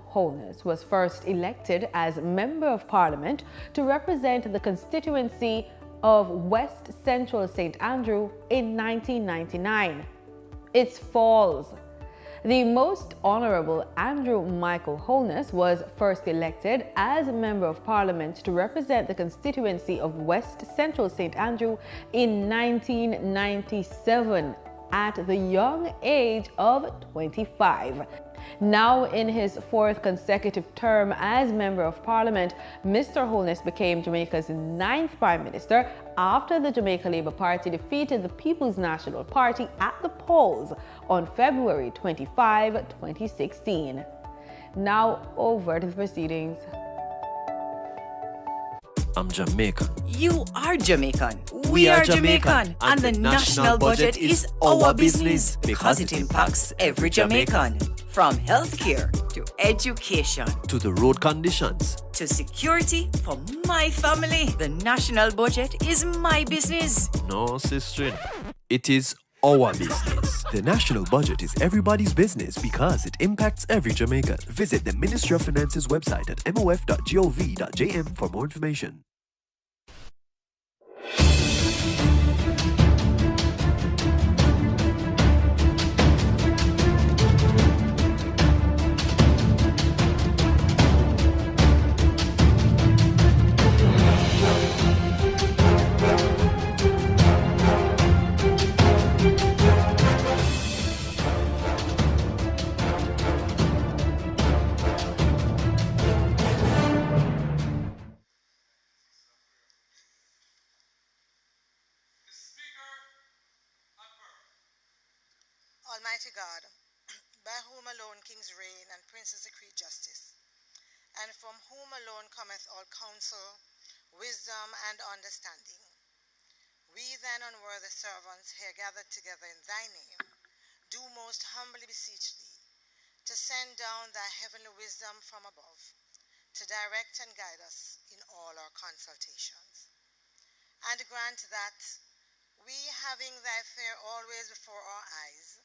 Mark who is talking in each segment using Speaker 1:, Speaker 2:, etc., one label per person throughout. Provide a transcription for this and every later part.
Speaker 1: Holness was first elected as Member of Parliament to represent the constituency of West Central St. Andrew in 1999. It's Falls. The Most Honourable Andrew Michael Holness was first elected as Member of Parliament to represent the constituency of West Central St. Andrew in 1997 at the young age of 25. Now in his fourth consecutive term as Member of Parliament, Mr. Holness became Jamaica's 9th Prime Minister after the Jamaica Labour Party defeated the People's National Party at the polls on February 25, 2016. Now over to the proceedings.
Speaker 2: I'm Jamaican.
Speaker 3: You are Jamaican.
Speaker 2: We are Jamaican. And the national budget is our business
Speaker 3: because it impacts every Jamaican. From healthcare to education
Speaker 2: to the road conditions
Speaker 3: to security for my family. The national budget is my business.
Speaker 2: No, sister. It is our business. The national budget is everybody's business because it impacts every Jamaican. Visit the Ministry of Finance's website at mof.gov.jm for more information.
Speaker 4: Almighty God, by whom alone kings reign and princes decree justice, and from whom alone cometh all counsel, wisdom, and understanding, we then unworthy servants here gathered together in thy name, do most humbly beseech thee to send down thy heavenly wisdom from above, to direct and guide us in all our consultations, and grant that we, having thy fear always before our eyes,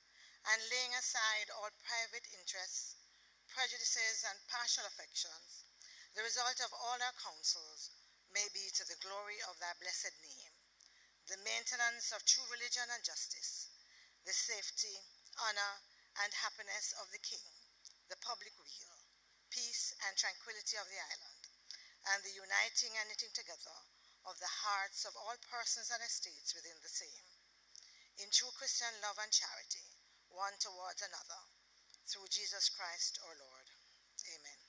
Speaker 4: and laying aside all private interests, prejudices, and partial affections, the result of all our counsels may be to the glory of thy blessed name, the maintenance of true religion and justice, the safety, honor, and happiness of the king, the public weal, peace and tranquility of the island, and the uniting and knitting together of the hearts of all persons and estates within the same, in true Christian love and charity, one towards another, through Jesus Christ our Lord. Amen.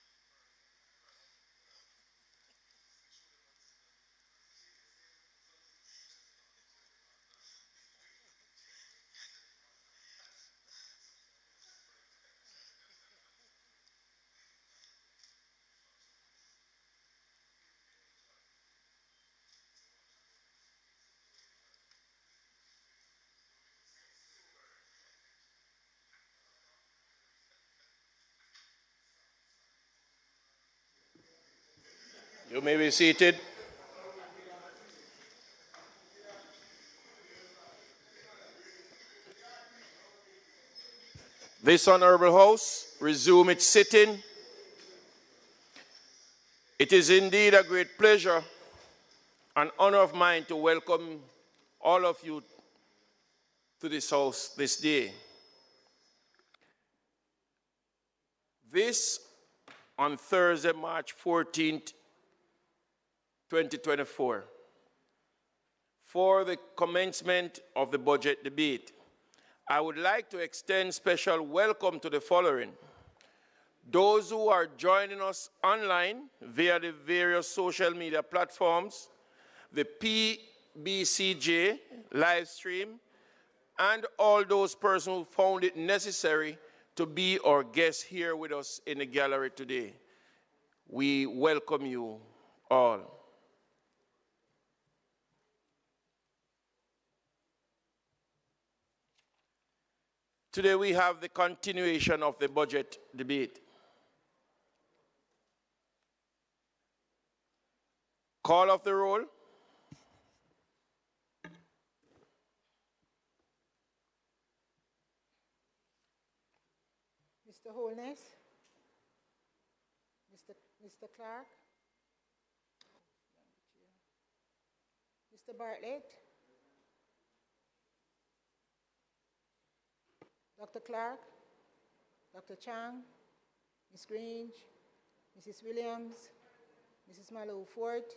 Speaker 5: You may be seated. This Honorable House resume its sitting. It is indeed a great pleasure and honor of mine to welcome all of you to this house this day. This on Thursday, March 14th, 2024, for the commencement of the budget debate. I would like to extend special welcome to the following: those who are joining us online via the various social media platforms, the PBCJ live stream, and all those persons who found it necessary to be our guests here with us in the gallery today. We welcome you all. Today we have the continuation of the budget debate. Call of the roll.
Speaker 6: Mr. Holness?
Speaker 4: Mr. Clark, Mr. Bartlett, Dr. Clark, Dr. Chang, Ms. Grange, Mrs. Williams, Mrs. Malou Fort,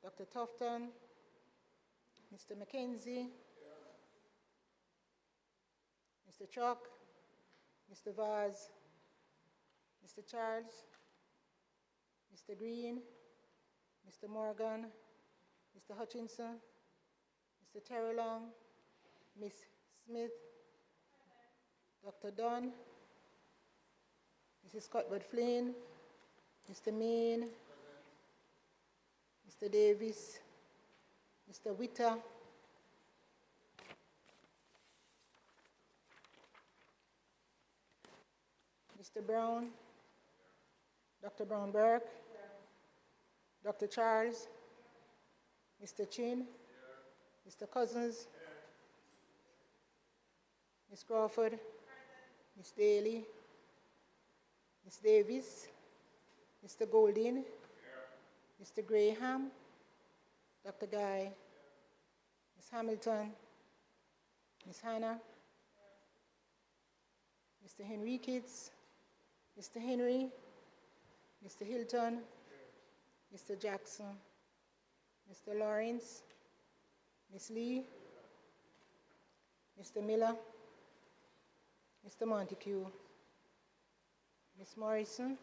Speaker 4: Dr. Tufton, Mr. McKenzie, Mr. Chuck, Mr. Vaz, Mr. Charles, Mr. Green, Mr. Morgan, Mr. Hutchinson, Mr. Terry Long, Ms. Smith, Dr. Dunn, Mrs. Cuthbert Flynn, Mr. Main, Mr. Davis, Mr. Witter, Mr. Brown, Dr. Brown-Burke, Dr. Charles, Mr. Chin, Mr. Cousins, Ms. Crawford, Ms. Daly, Ms. Davis, Mr. Golding, Mr. Graham, Dr. Guy, Ms. Hamilton, Ms. Hannah, Mr. Henriquez, Mr. Henry, Mr. Hilton, Mr. Jackson, Mr. Lawrence, Ms. Lee, Mr. Miller, Mr. Montague, Ms. Morrison,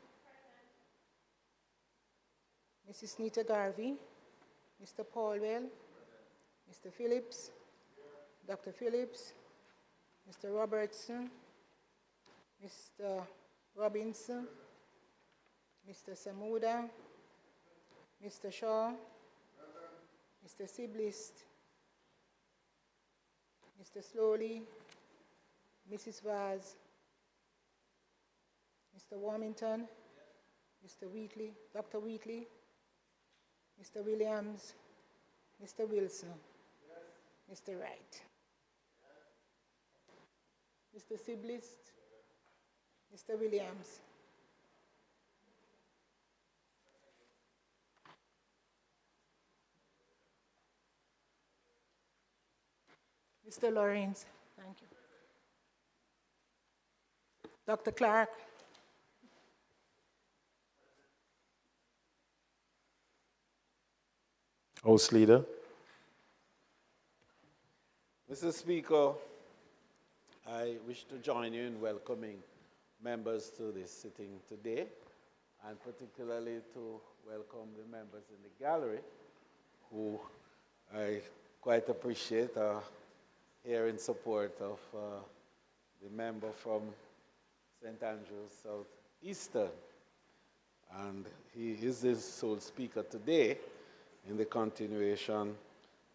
Speaker 4: Mrs. Nita Garvey, Mr. Paulwell, Mr. Phillips, Dr. Phillips, Mr. Robertson, Mr. Robinson, Mr. Samuda, Mr. Shaw, Mr. Siblist, Mr. Slowly, Mrs. Vaz, Mr. Warmington, Mr. Wheatley, Dr. Wheatley, Mr. Williams, Mr. Wilson, Mr. Wright, Mr. Siblist, Mr. Williams, Mr. Lawrence, thank you. Dr. Clark,
Speaker 5: House Leader. Mr. Speaker, I wish to join you in welcoming members to this sitting today, and particularly to welcome the members in the gallery, who I quite appreciate are here in support of the member from St. Andrews Southeastern. And he is the sole speaker today in the continuation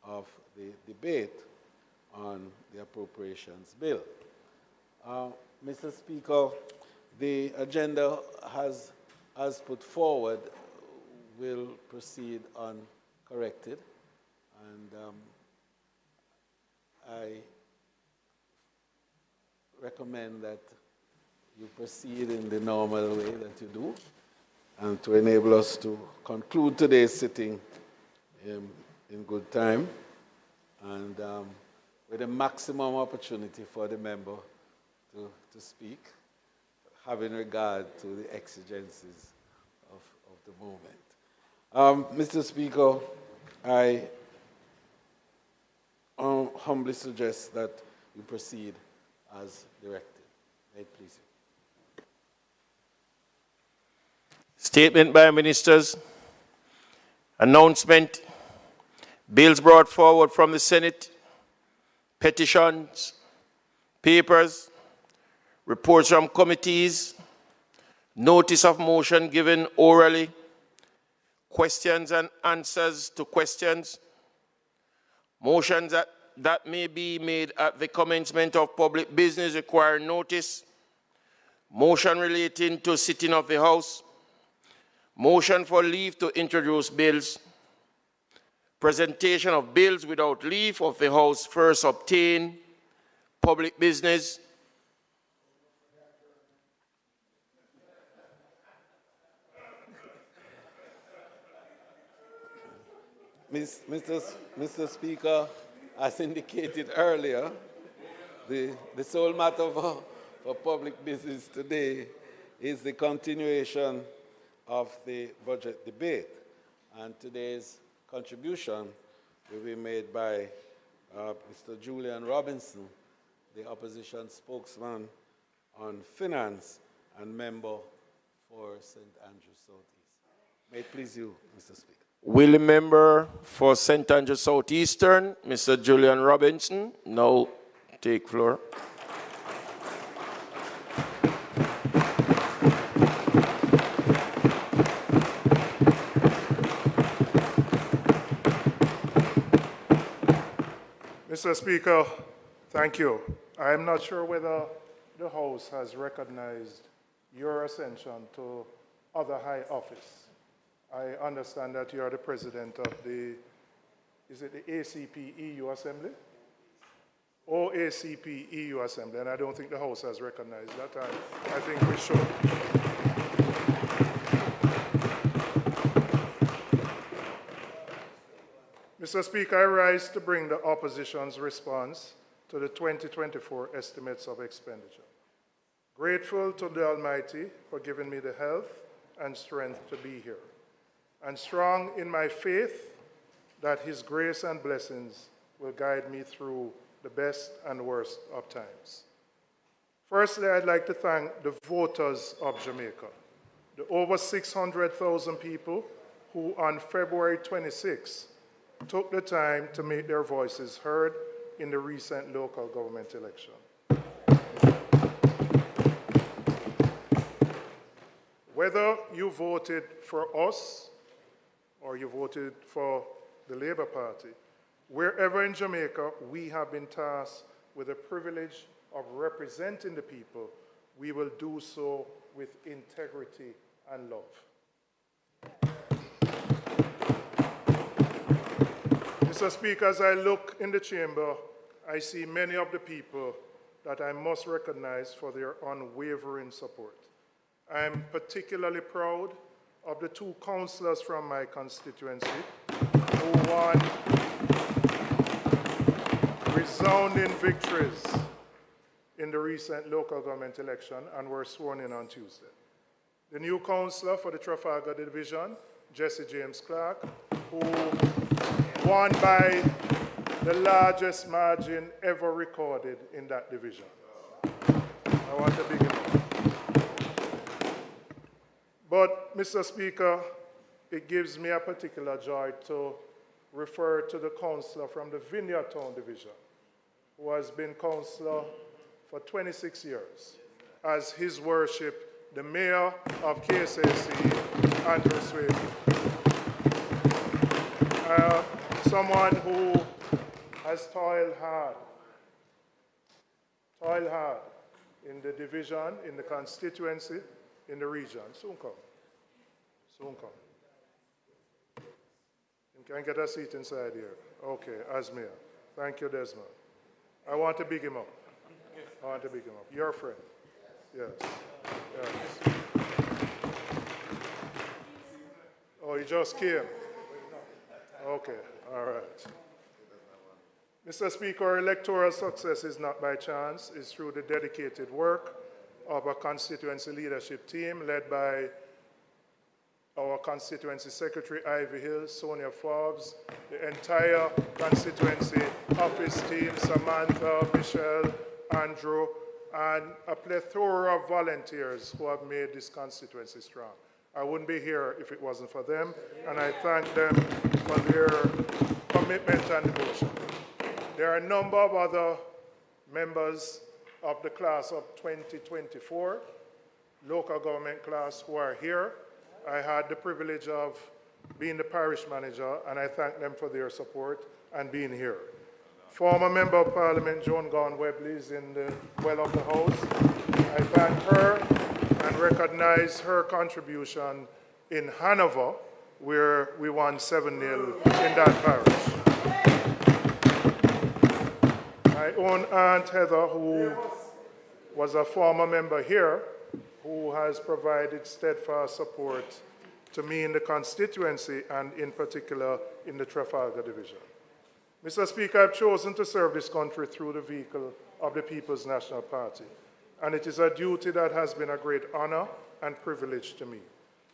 Speaker 5: of the debate on the appropriations bill. Mr. Speaker, the agenda as put forward will proceed uncorrected, and I recommend that you proceed in the normal way that you do, and to enable us to conclude today's sitting in good time, and with a maximum opportunity for the member to speak, having regard to the exigencies of the moment. Mr. Speaker, I humbly suggest that you proceed as directed. May it please you. Statement by ministers. Announcement. Bills brought forward from the Senate. Petitions. Papers. Reports from committees. Notice of motion given orally. Questions and answers to questions. Motions that may be made at the commencement of public business require notice. Motion relating to sitting of the House. Motion for leave to introduce bills. Presentation of bills without leave of the House first obtained. Public business.
Speaker 6: Mr. Speaker, as indicated earlier, the sole matter for public business today is the continuation of the budget debate. And today's contribution will be made by Mr. Julian Robinson, the opposition spokesman on finance and member for St. Andrews Southeast. May it please you, Mr. Speaker.
Speaker 5: Will the member for St. Andrews Southeastern, Mr. Julian Robinson, now take floor?
Speaker 7: Mr. Speaker, thank you. I am not sure whether the House has recognized your ascension to other high office. I understand that you are the president of the, is it the ACP EU Assembly? OACP EU Assembly, and I don't think the House has recognized that. I think we should. Mr. Speaker, I rise to bring the opposition's response to the 2024 estimates of expenditure. Grateful to the Almighty for giving me the health and strength to be here, and strong in my faith that His grace and blessings will guide me through the best and worst of times. Firstly, I'd like to thank the voters of Jamaica, the over 600,000 people who on February 26 took the time to make their voices heard in the recent local government election. Whether you voted for us or you voted for the Labour Party, wherever in Jamaica we have been tasked with the privilege of representing the people, we will do so with integrity and love. Mr. Speaker, as I look in the chamber, I see many of the people that I must recognize for their unwavering support. I am particularly proud of the two councillors from my constituency who won resounding victories in the recent local government election and were sworn in on Tuesday. The new councillor for the Trafalgar Division, Jesse James Clark, who won by the largest margin ever recorded in that division. I want to begin. But, Mr. Speaker, it gives me a particular joy to refer to the councillor from the Vineyard Town Division, who has been councillor for 26 years, as His Worship, the Mayor of KSAC, Andrew Swade. Someone who has toiled hard in the division, in the constituency, in the region. Soon come. You can get a seat inside here. Okay, as Mayor. Thank you, Desmond. I want to big him up. Your friend. Yes. Oh, he just came. Okay, all right. Mr. Speaker, our electoral success is not by chance. It's through the dedicated work of our constituency leadership team led by our constituency secretary, Ivy Hill, Sonia Forbes, the entire constituency office team, Samantha, Michelle, Andrew, and a plethora of volunteers who have made this constituency strong. I wouldn't be here if it wasn't for them, and I thank them for their commitment and devotion. There are a number of other members of the class of 2024, local government class, who are here. I had the privilege of being the parish manager, and I thank them for their support and being here. Former Member of Parliament Joan Gaughan-Webley is in the well of the House. I thank her and recognize her contribution in Hanover, where we won 7-0 in that parish. My own Aunt Heather, who was a former member here, who has provided steadfast support to me in the constituency and in particular in the Trafalgar Division. Mr. Speaker, I've chosen to serve this country through the vehicle of the People's National Party, and it is a duty that has been a great honor and privilege to me.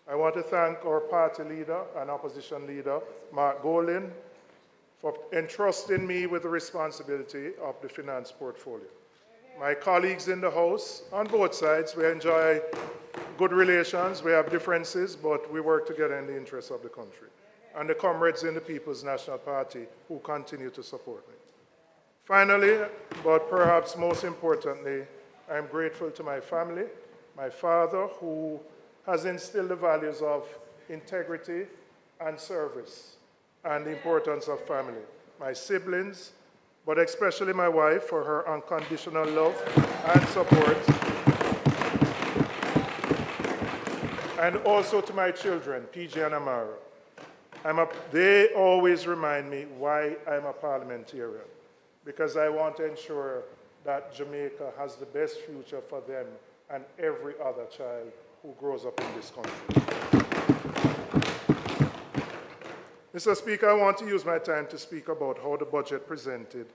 Speaker 7: I want to thank our party leader and opposition leader, Mark Goldin, for entrusting me with the responsibility of the finance portfolio. My colleagues in the House, on both sides, we enjoy good relations, we have differences, but we work together in the interests of the country. And the comrades in the People's National Party who continue to support me. Finally, but perhaps most importantly, I am grateful to my family, my father, who has instilled the values of integrity and service and the importance of family. My siblings, but especially my wife for her unconditional love and support. And also to my children, PJ and Amara. They always remind me why I'm a parliamentarian, because I want to ensure that Jamaica has the best future for them and every other child who grows up in this country. Mr. Speaker, I want to use my time to speak about how the budget presented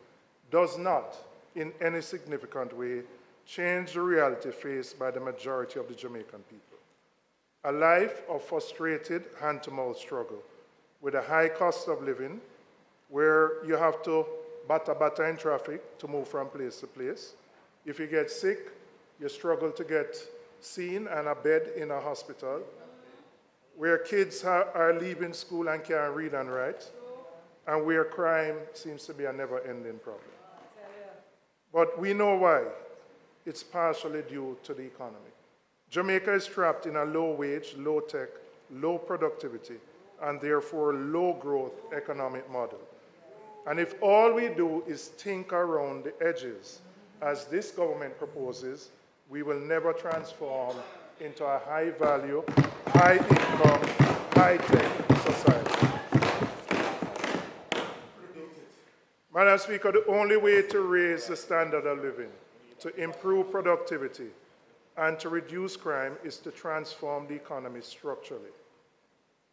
Speaker 7: does not, in any significant way, change the reality faced by the majority of the Jamaican people. A life of frustrated hand-to-mouth struggle with a high cost of living, where you have to batter in traffic to move from place to place. If you get sick, you struggle to get seen and a bed in a hospital, where kids are leaving school and can't read and write, and where crime seems to be a never-ending problem. But we know why. It's partially due to the economy. Jamaica is trapped in a low-wage, low-tech, low-productivity, and therefore low-growth economic model. And if all we do is think around the edges, as this government proposes, we will never transform into a high-value, high-income, high-tech society. Madam Speaker, the only way to raise the standard of living, to improve productivity, and to reduce crime is to transform the economy structurally.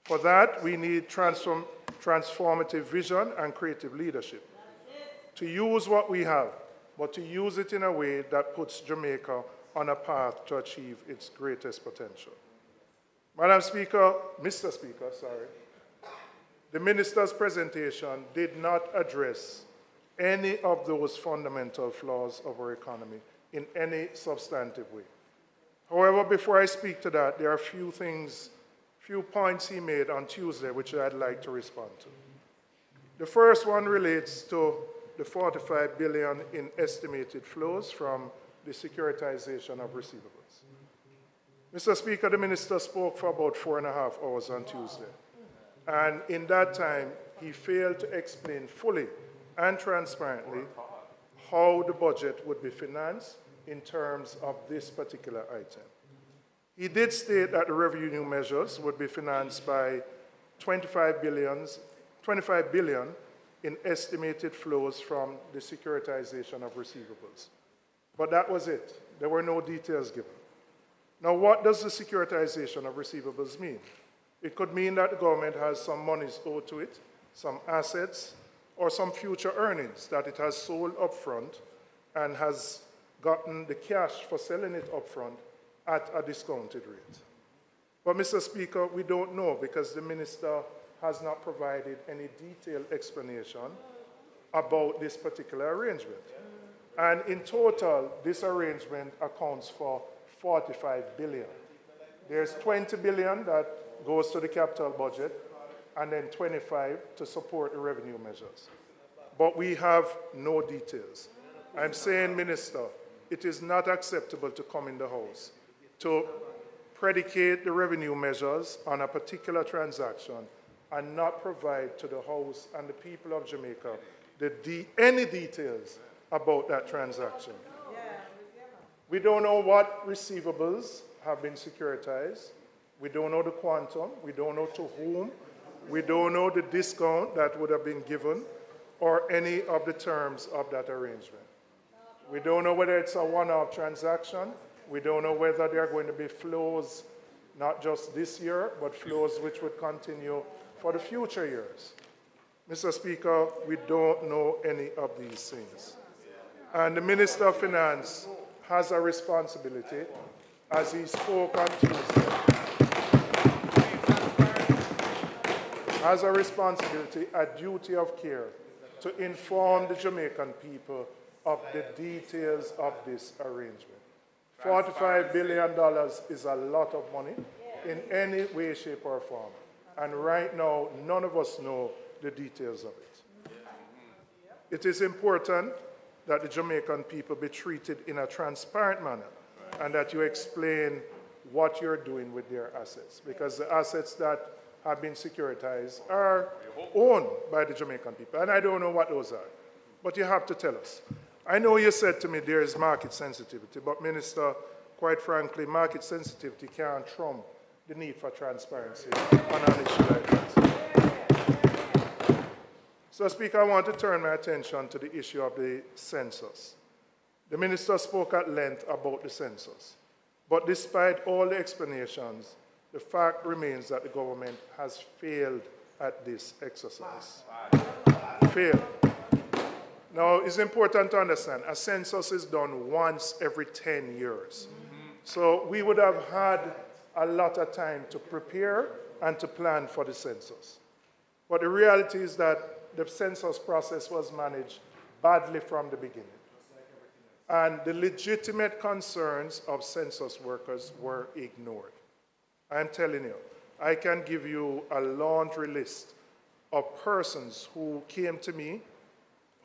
Speaker 7: For that, we need transformative vision and creative leadership. To use what we have, but to use it in a way that puts Jamaica on a path to achieve its greatest potential. Madam Speaker, Mr. Speaker, the minister's presentation did not address any of those fundamental flaws of our economy in any substantive way. However, before I speak to that, there are few points he made on Tuesday which I'd like to respond to. The first one relates to the 45 billion in estimated flows from the securitization of receivables. Mr. Speaker, the minister spoke for about 4.5 hours on Tuesday. And in that time, he failed to explain fully and transparently how the budget would be financed in terms of this particular item. He did state that the revenue measures would be financed by 25 billion in estimated flows from the securitization of receivables. But that was it. There were no details given. Now, what does the securitization of receivables mean? It could mean that the government has some monies owed to it, some assets, or some future earnings that it has sold upfront and has gotten the cash for selling it upfront at a discounted rate. But, Mr. Speaker, we don't know because the minister has not provided any detailed explanation about this particular arrangement. And in total, this arrangement accounts for 45 billion. There's 20 billion that goes to the capital budget, and then 25 to support the revenue measures. But we have no details. I'm saying, Minister, it is not acceptable to come in the House to predicate the revenue measures on a particular transaction and not provide to the House and the people of Jamaica any details about that transaction. We don't know what receivables have been securitized. We don't know the quantum. We don't know to whom. We don't know the discount that would have been given or any of the terms of that arrangement. We don't know whether it's a one-off transaction. We don't know whether there are going to be flows not just this year, but flows which would continue for the future years. Mr. Speaker, we don't know any of these things. And the Minister of Finance has a responsibility, as he spoke on Tuesday, has a responsibility, a duty of care, to inform the Jamaican people of the details of this arrangement. $45 billion is a lot of money in any way, shape, or form. And right now, none of us know the details of it. It is important that the Jamaican people be treated in a transparent manner and that you explain what you're doing with their assets, because the assets that have been securitized are owned by the Jamaican people, and I don't know what those are, but you have to tell us. I know you said to me there is market sensitivity, but Minister, quite frankly, market sensitivity can't trump the need for transparency on an issue like that. So, Speaker, I want to turn my attention to the issue of the census. The Minister spoke at length about the census, but despite all the explanations, the fact remains that the government has failed at this exercise. Failed. Now, it's important to understand, a census is done once every 10 years. So we would have had a lot of time to prepare and to plan for the census. But the reality is that the census process was managed badly from the beginning. And the legitimate concerns of census workers were ignored. I'm telling you, I can give you a laundry list of persons who came to me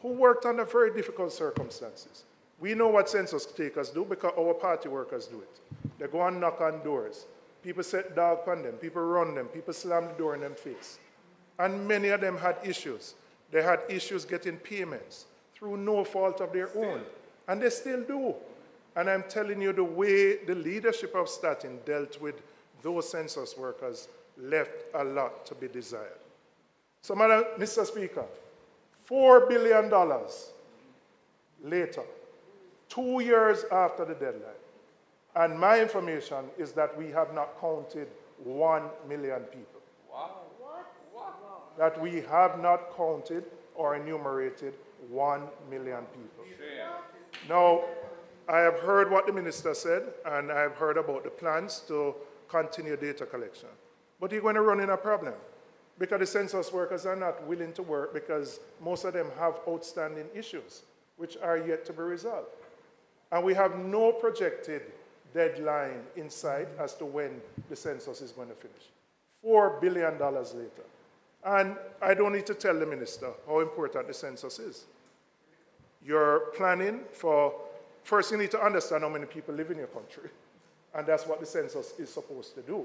Speaker 7: who worked under very difficult circumstances. We know what census takers do because our party workers do it. They go and knock on doors. People set dog on them. People run them. People slam the door in their face. And many of them had issues. They had issues getting payments through no fault of their own. And they still do. And I'm telling you, the way the leadership of Statin dealt with those census workers left a lot to be desired. So, Mr. Speaker, $4 billion later, 2 years after the deadline, and my information is that we have not counted 1 million people. Wow. What? That we have not counted or enumerated 1 million people. Now, I have heard what the minister said, and I have heard about the plans to continue data collection. But you're going to run into a problem, because the census workers are not willing to work because most of them have outstanding issues which are yet to be resolved. And we have no projected deadline in sight as to when the census is going to finish. $4 billion later. And I don't need to tell the minister how important the census is. You're planning for, first you need to understand how many people live in your country. And that's what the census is supposed to do.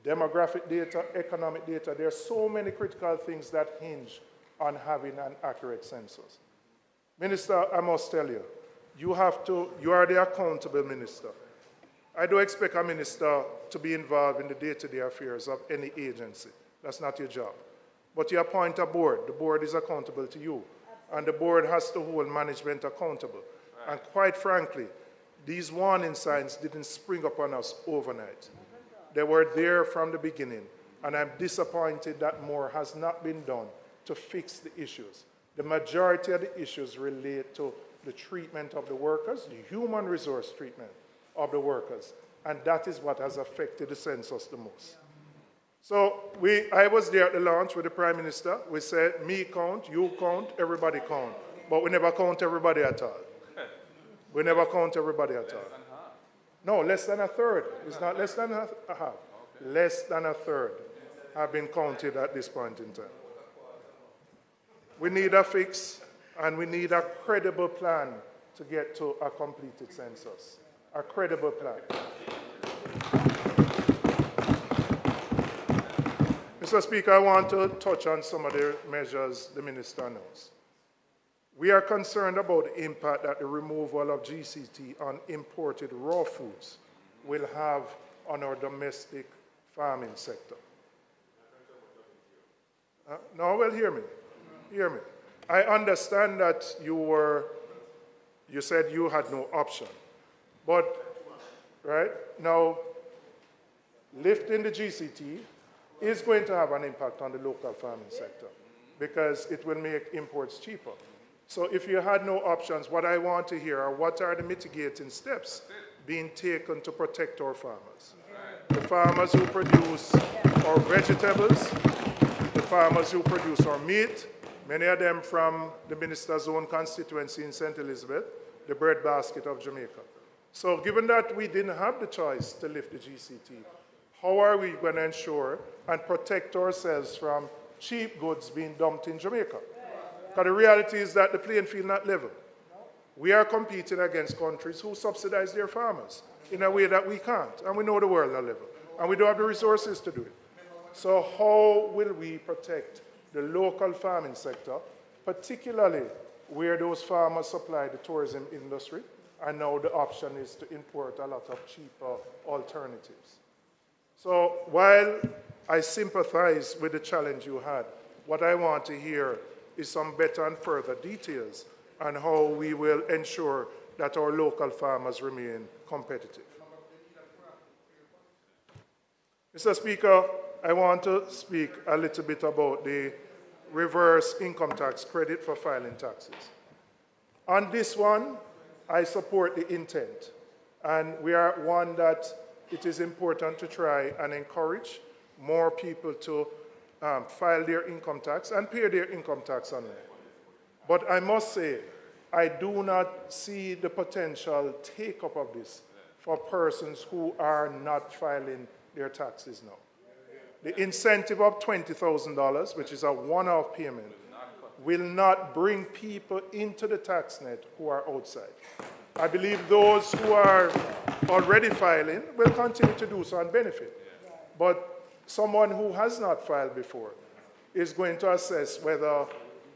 Speaker 7: Demographic data, economic data, there are so many critical things that hinge on having an accurate census. Minister, I must tell you, you are the accountable minister. I don't expect a minister to be involved in the day-to-day affairs of any agency. That's not your job. But you appoint a board. The board is accountable to you. And the board has to hold management accountable. Right. And quite frankly, these warning signs didn't spring up on us overnight. They were there from the beginning. And I'm disappointed that more has not been done to fix the issues. The majority of the issues relate to the treatment of the workers, the human resource treatment of the workers. And that is what has affected the census the most. So I was there at the launch with the Prime Minister. We said, me count, you count, everybody count. But we never count everybody at all. We never count everybody at all. No, less than a third. It's not less than a half. Less than a third have been counted at this point in time. We need a fix, and we need a credible plan to get to a completed census. A credible plan. Mr. Speaker, I want to touch on some of the measures the minister knows. We are concerned about the impact that the removal of GCT on imported raw foods will have on our domestic farming sector. No, well, hear me. Hear me. I understand that you said you had no option. But, right, now, lifting the GCT is going to have an impact on the local farming sector because it will make imports cheaper. So if you had no options, what I want to hear are what are the mitigating steps being taken to protect our farmers. The farmers who produce our vegetables, the farmers who produce our meat, many of them from the minister's own constituency in St. Elizabeth, the breadbasket of Jamaica. So given that we didn't have the choice to lift the GCT, how are we going to ensure and protect ourselves from cheap goods being dumped in Jamaica? Because the reality is that the playing field is not level. We are competing against countries who subsidize their farmers in a way that we can't, and we know the world is not level, and we don't have the resources to do it. So how will we protect the local farming sector, particularly where those farmers supply the tourism industry, and now the option is to import a lot of cheaper alternatives. So while I sympathize with the challenge you had, what I want to hear is some better and further details on how we will ensure that our local farmers remain competitive. Mr. Speaker, I want to speak a little bit about the reverse income tax credit for filing taxes. On this one, I support the intent, and we are one that it is important to try and encourage more people to file their income tax and pay their income tax online. But I must say, I do not see the potential take-up of this for persons who are not filing their taxes now. The incentive of $20,000, which is a one-off payment, will not bring people into the tax net who are outside. I believe those who are already filing will continue to do so and benefit. But someone who has not filed before is going to assess whether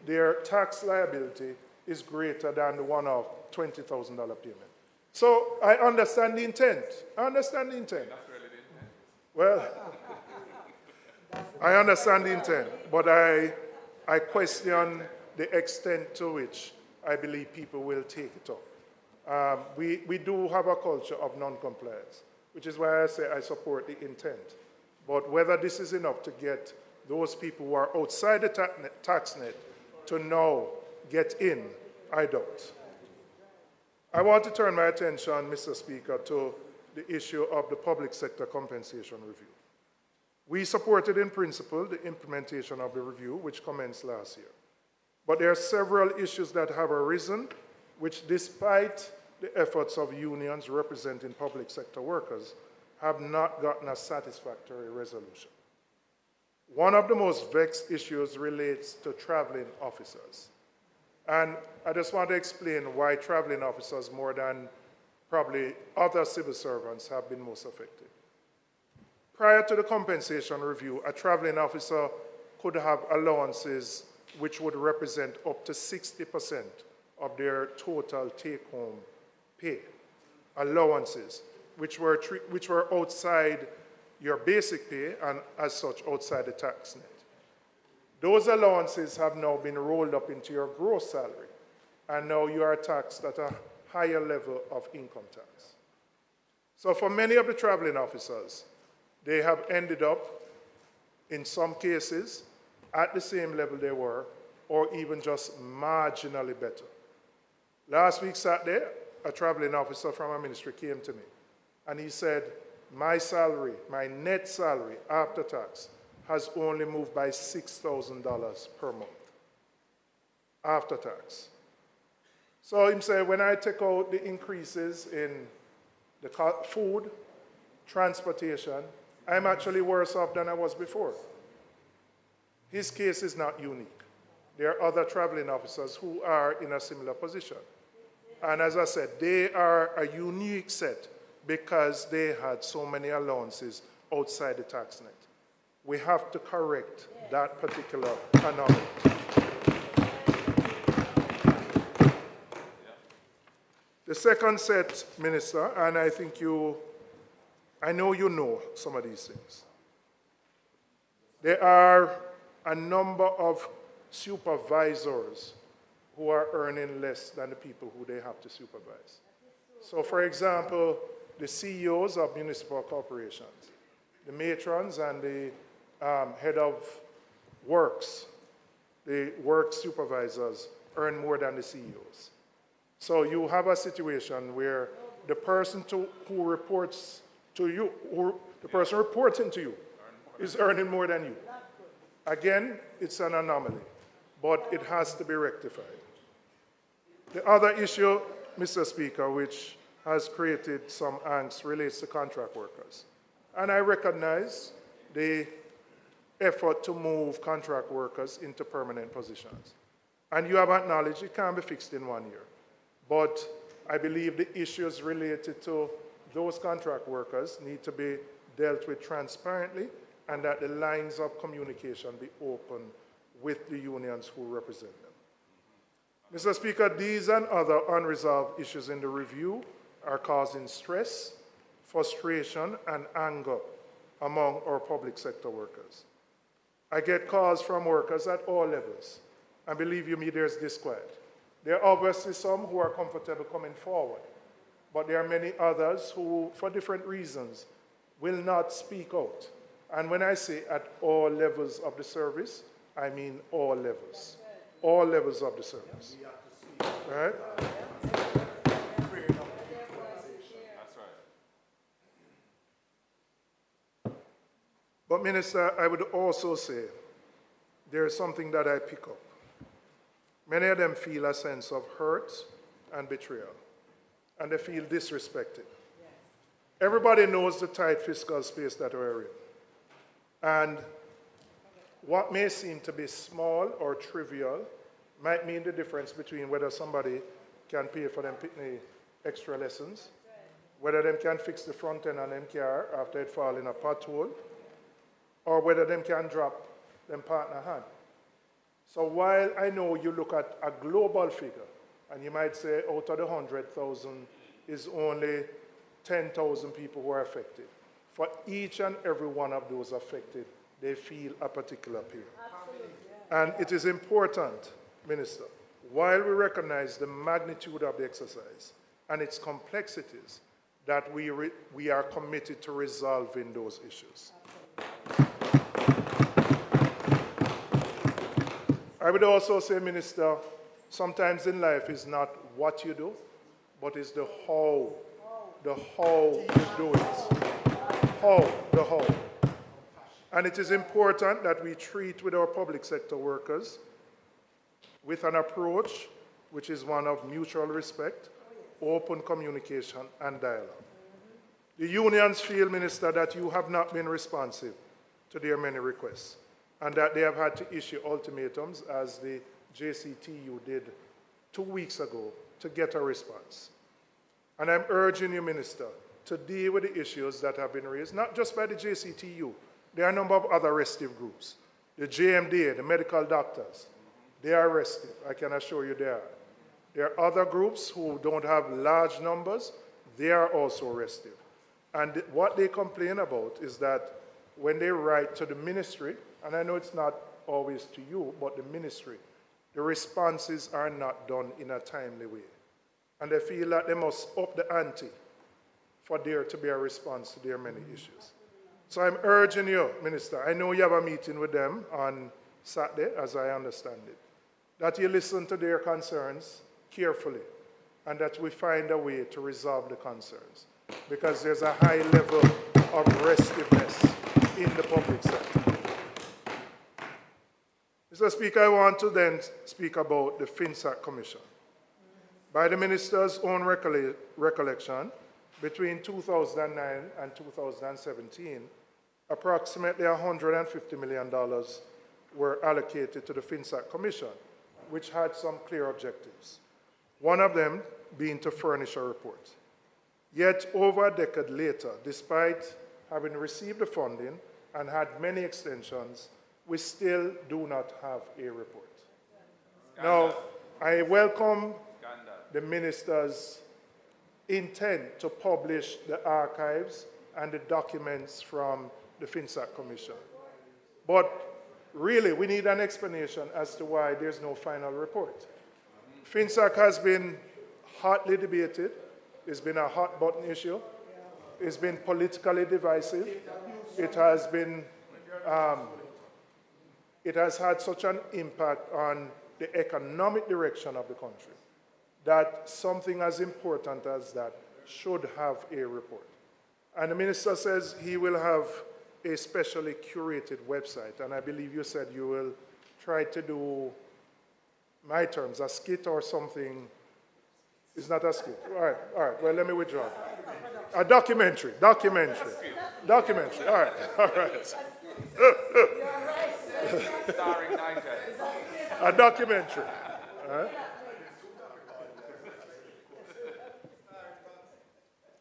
Speaker 7: their tax liability is greater than the one-off $20,000 payment. So I understand the intent. Well, I understand the intent, but I question the extent to which I believe people will take it up. We do have a culture of non-compliance, which is why I say I support the intent. But whether this is enough to get those people who are outside the tax net to now get in, I doubt. I want to turn my attention, Mr. Speaker, to the issue of the public sector compensation review. We supported in principle the implementation of the review, which commenced last year. But there are several issues that have arisen, which despite the efforts of unions representing public sector workers, have not gotten a satisfactory resolution. One of the most vexed issues relates to traveling officers. And I just want to explain why traveling officers, more than probably other civil servants, have been most affected. Prior to the compensation review, a traveling officer could have allowances which would represent up to 60% of their total take-home pay. Allowances, which were outside your basic pay and as such outside the tax net. Those allowances have now been rolled up into your gross salary, and now you are taxed at a higher level of income tax. So for many of the traveling officers, they have ended up, in some cases, at the same level they were, or even just marginally better. Last week, Saturday, a traveling officer from our ministry came to me, and he said, my salary, my net salary after tax, has only moved by $6,000 per month after tax. So he said, when I take out the increases in the food, transportation, I'm actually worse off than I was before. His case is not unique. There are other traveling officers who are in a similar position. And as I said, they are a unique set because they had so many allowances outside the tax net. We have to correct that particular anomaly. The second set, Minister, and I think I know you know some of these things. There are a number of supervisors who are earning less than the people who they have to supervise. So, for example, the CEOs of municipal corporations, the matrons and the head of works, the work supervisors, earn more than the CEOs. So you have a situation where the person who reports to you, the person reporting to you, is earning more than you. Again, it's an anomaly, but it has to be rectified. The other issue, Mr. Speaker, which has created some angst, relates to contract workers. And I recognize the effort to move contract workers into permanent positions. And you have acknowledged it can't be fixed in 1 year. But I believe the issues related to those contract workers need to be dealt with transparently, and that the lines of communication be open with the unions who represent them. Mr. Speaker, these and other unresolved issues in the review are causing stress, frustration, and anger among our public sector workers. I get calls from workers at all levels, and believe you me, there's disquiet. There are obviously some who are comfortable coming forward, but there are many others who, for different reasons, will not speak out. And when I say at all levels of the service, I mean all levels. All levels of the service. Right? But Minister, I would also say there is something that I pick up. Many of them feel a sense of hurt and betrayal, and they feel disrespected. Yes. Everybody knows the tight fiscal space that we're in. And what may seem to be small or trivial might mean the difference between whether somebody can pay for them pitney extra lessons, whether them can fix the front end on them car after it fall in a pothole, or whether them can drop them partner hand. So while I know you look at a global figure, and you might say out of the 100,000 is only 10,000 people who are affected, for each and every one of those affected, they feel a particular pain. And it is important, Minister, while we recognize the magnitude of the exercise and its complexities, that we are committed to resolving those issues. I would also say, Minister, sometimes in life is not what you do, but it's the how you do it. The how. And it is important that we treat with our public sector workers with an approach which is one of mutual respect, open communication, and dialogue. The unions feel, Minister, that you have not been responsive to their many requests, and that they have had to issue ultimatums, as the JCTU did 2 weeks ago, to get a response. And I'm urging you, Minister, to deal with the issues that have been raised, not just by the JCTU. There are a number of other restive groups. The JMDA, the medical doctors, they are restive. I can assure you they are. There are other groups who don't have large numbers. They are also restive. And what they complain about is that when they write to the ministry, and I know it's not always to you, but the ministry, the responses are not done in a timely way. And they feel that they must up the ante for there to be a response to their many issues. So I'm urging you, Minister, I know you have a meeting with them on Saturday, as I understand it, that you listen to their concerns carefully and that we find a way to resolve the concerns, because there's a high level of restiveness in the public sector. Mr. Speaker, I want to then speak about the Finac Commission. By the Minister's own recollection, between 2009 and 2017, approximately $150 million were allocated to the Finac Commission, which had some clear objectives. One of them being to furnish a report. Yet over a decade later, despite having received the funding and had many extensions, we still do not have a report. Now, I welcome the Minister's intent to publish the archives and the documents from the Finac Commission. But really, we need an explanation as to why there's no final report. Finac has been hotly debated. It's been a hot button issue. It's been politically divisive. It has been, it has had such an impact on the economic direction of the country that something as important as that should have a report. And the minister says he will have a specially curated website, and I believe you said you will try to do, my terms, a skit or something. It's not a skit. All right, well, let me withdraw. A documentary. All right. A documentary. All right.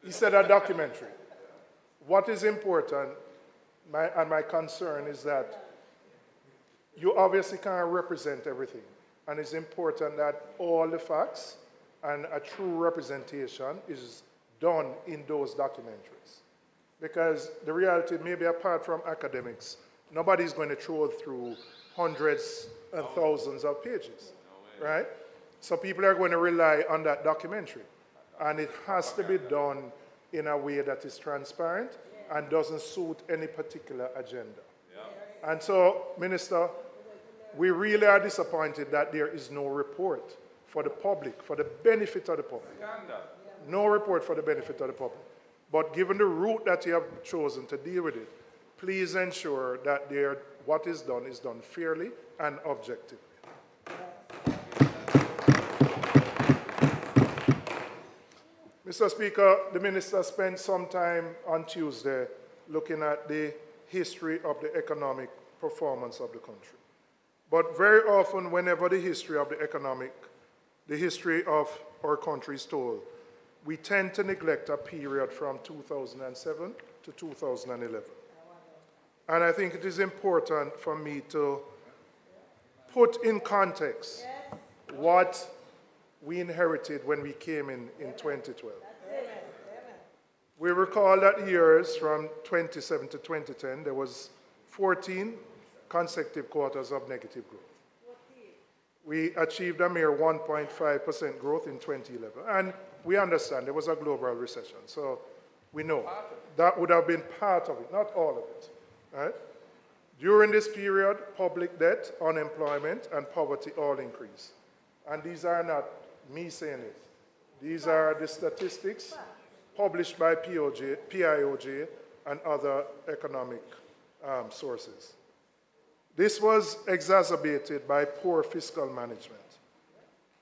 Speaker 7: He said a documentary. What is important, my concern is that you obviously can't represent everything. And it's important that all the facts and a true representation is done in those documentaries. Because the reality, maybe apart from academics, nobody's going to troll through hundreds and thousands of pages, right? So people are going to rely on that documentary. And it has to be done in a way that is transparent and doesn't suit any particular agenda. And so, Minister, we really are disappointed that there is no report for the public, for the benefit of the public. No report for the benefit of the public. But given the route that you have chosen to deal with it, please ensure that what is done fairly and objectively. Mr. Speaker, the minister spent some time on Tuesday looking at the history of the economic performance of the country. But very often, whenever the history of our country is told, we tend to neglect a period from 2007 to 2011. And I think it is important for me to put in context what we inherited when we came in 2012. We recall that years from 2007 to 2010, there was 14 consecutive quarters of negative growth. We achieved a mere 1.5% growth in 2011. And we understand there was a global recession, so we know that would have been part of it, not all of it. Right? During this period, public debt, unemployment, and poverty all increased. And these are not me saying it. These are the statistics published by PIOJ and other economic sources. This was exacerbated by poor fiscal management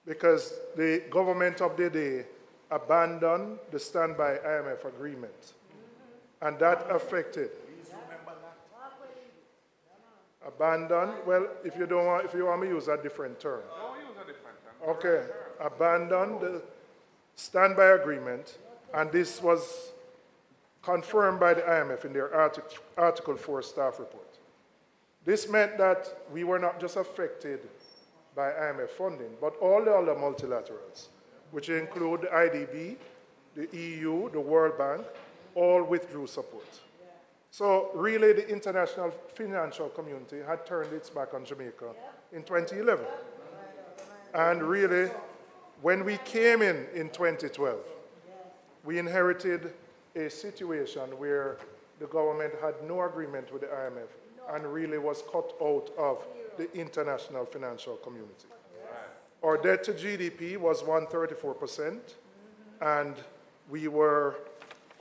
Speaker 7: because the government of the day abandoned the standby IMF agreement, and that affected. Abandon, well, if you want me to use a different term. No, use a different term. Okay, abandon the standby agreement, and this was confirmed by the IMF in their Article 4 staff report. This meant that we were not just affected by IMF funding, but all the other multilaterals, which include the IDB, the EU, the World Bank, all withdrew support. So really the international financial community had turned its back on Jamaica in 2011. And really, when we came in 2012, we inherited a situation where the government had no agreement with the IMF and really was cut out of the international financial community. Our debt to GDP was 134%, and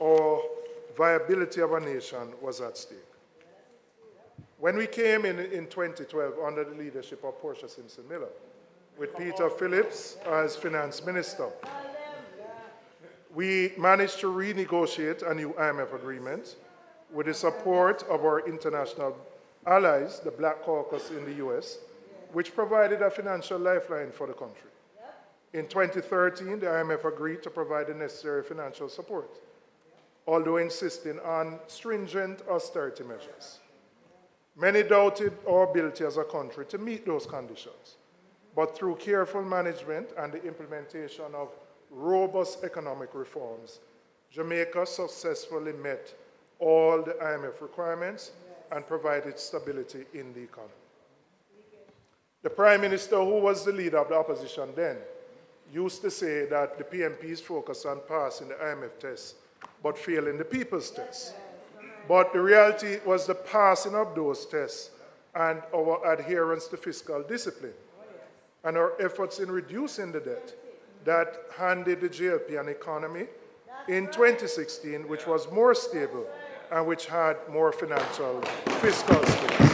Speaker 7: our viability of a nation was at stake. When we came in 2012 under the leadership of Portia Simpson-Miller, with Peter Phillips as finance minister, we managed to renegotiate a new IMF agreement with the support of our international allies, the Black Caucus in the US, which provided a financial lifeline for the country. In 2013, the IMF agreed to provide the necessary financial support, although insisting on stringent austerity measures. Many doubted our ability as a country to meet those conditions, but through careful management and the implementation of robust economic reforms, Jamaica successfully met all the IMF requirements and provided stability in the economy. The Prime Minister, who was the leader of the opposition then, used to say that the PNP's focus on passing the IMF test but failing the people's test. But the reality was the passing of those tests and our adherence to fiscal discipline and our efforts in reducing the debt that handed the JLP an economy in 2016 which was more stable and which had more financial fiscal space.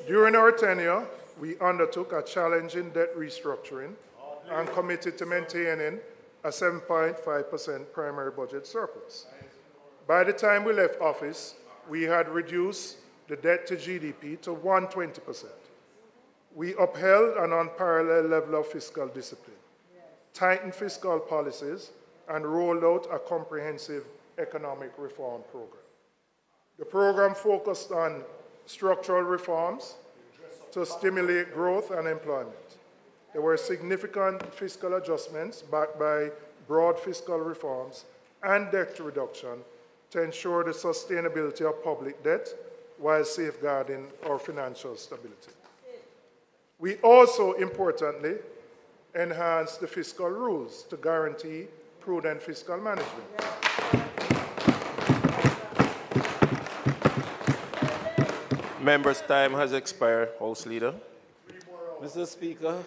Speaker 7: During our tenure, we undertook a challenging debt restructuring and committed to maintaining a 7.5% primary budget surplus. By the time we left office, we had reduced the debt to GDP to 120%. We upheld an unparalleled level of fiscal discipline, tightened fiscal policies, and rolled out a comprehensive economic reform program. The program focused on structural reforms to stimulate growth and employment. There were significant fiscal adjustments backed by broad fiscal reforms and debt reduction to ensure the sustainability of public debt while safeguarding our financial stability. We also, importantly, enhanced the fiscal rules to guarantee prudent fiscal management.
Speaker 5: Members' time has expired. House Leader.
Speaker 6: Mr. Speaker,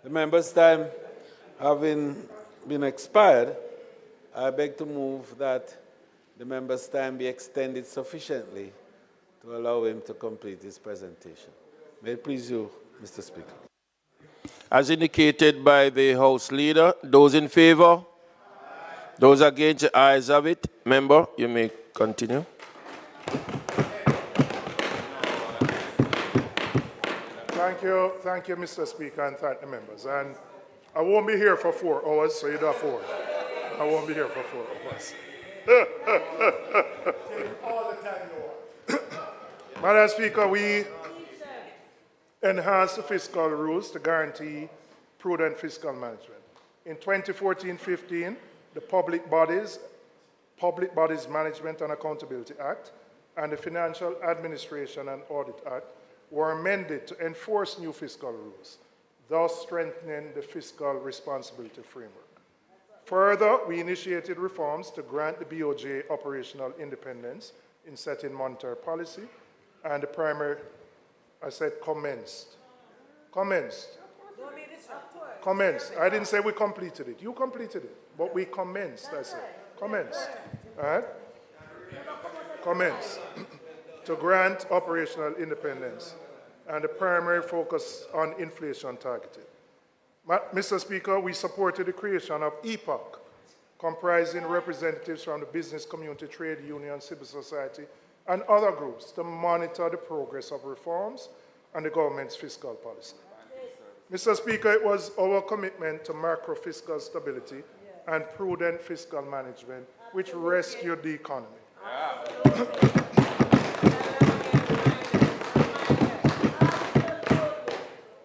Speaker 6: the members' time having been expired, I beg to move that the member's time be extended sufficiently to allow him to complete his presentation. May it please you, Mr. Speaker.
Speaker 5: As indicated by the House Leader, those in favor? Those against, the ayes have it. Member, you may continue.
Speaker 7: Thank you, Mr. Speaker, and thank the members. And I won't be here for 4 hours, so you don't have 4. I won't be here for 4 hours. All the time you want. Madam Speaker, we enhanced the fiscal rules to guarantee prudent fiscal management. In 2014-15, the Public Bodies Management and Accountability Act and the Financial Administration and Audit Act were amended to enforce new fiscal rules, thus strengthening the fiscal responsibility framework. Further, we initiated reforms to grant the BOJ operational independence in setting monetary policy, and the primary, I said commenced. Commenced. Commenced. I didn't say we completed it. You completed it, but we commenced, I said. Commenced. All right? Commenced. To grant operational independence, and the primary focus on inflation targeting. Mr. Speaker, we supported the creation of EPOC, comprising representatives from the business community, trade union, civil society, and other groups to monitor the progress of reforms and the government's fiscal policy. Mr. Speaker, it was our commitment to macro fiscal stability and prudent fiscal management which rescued the economy.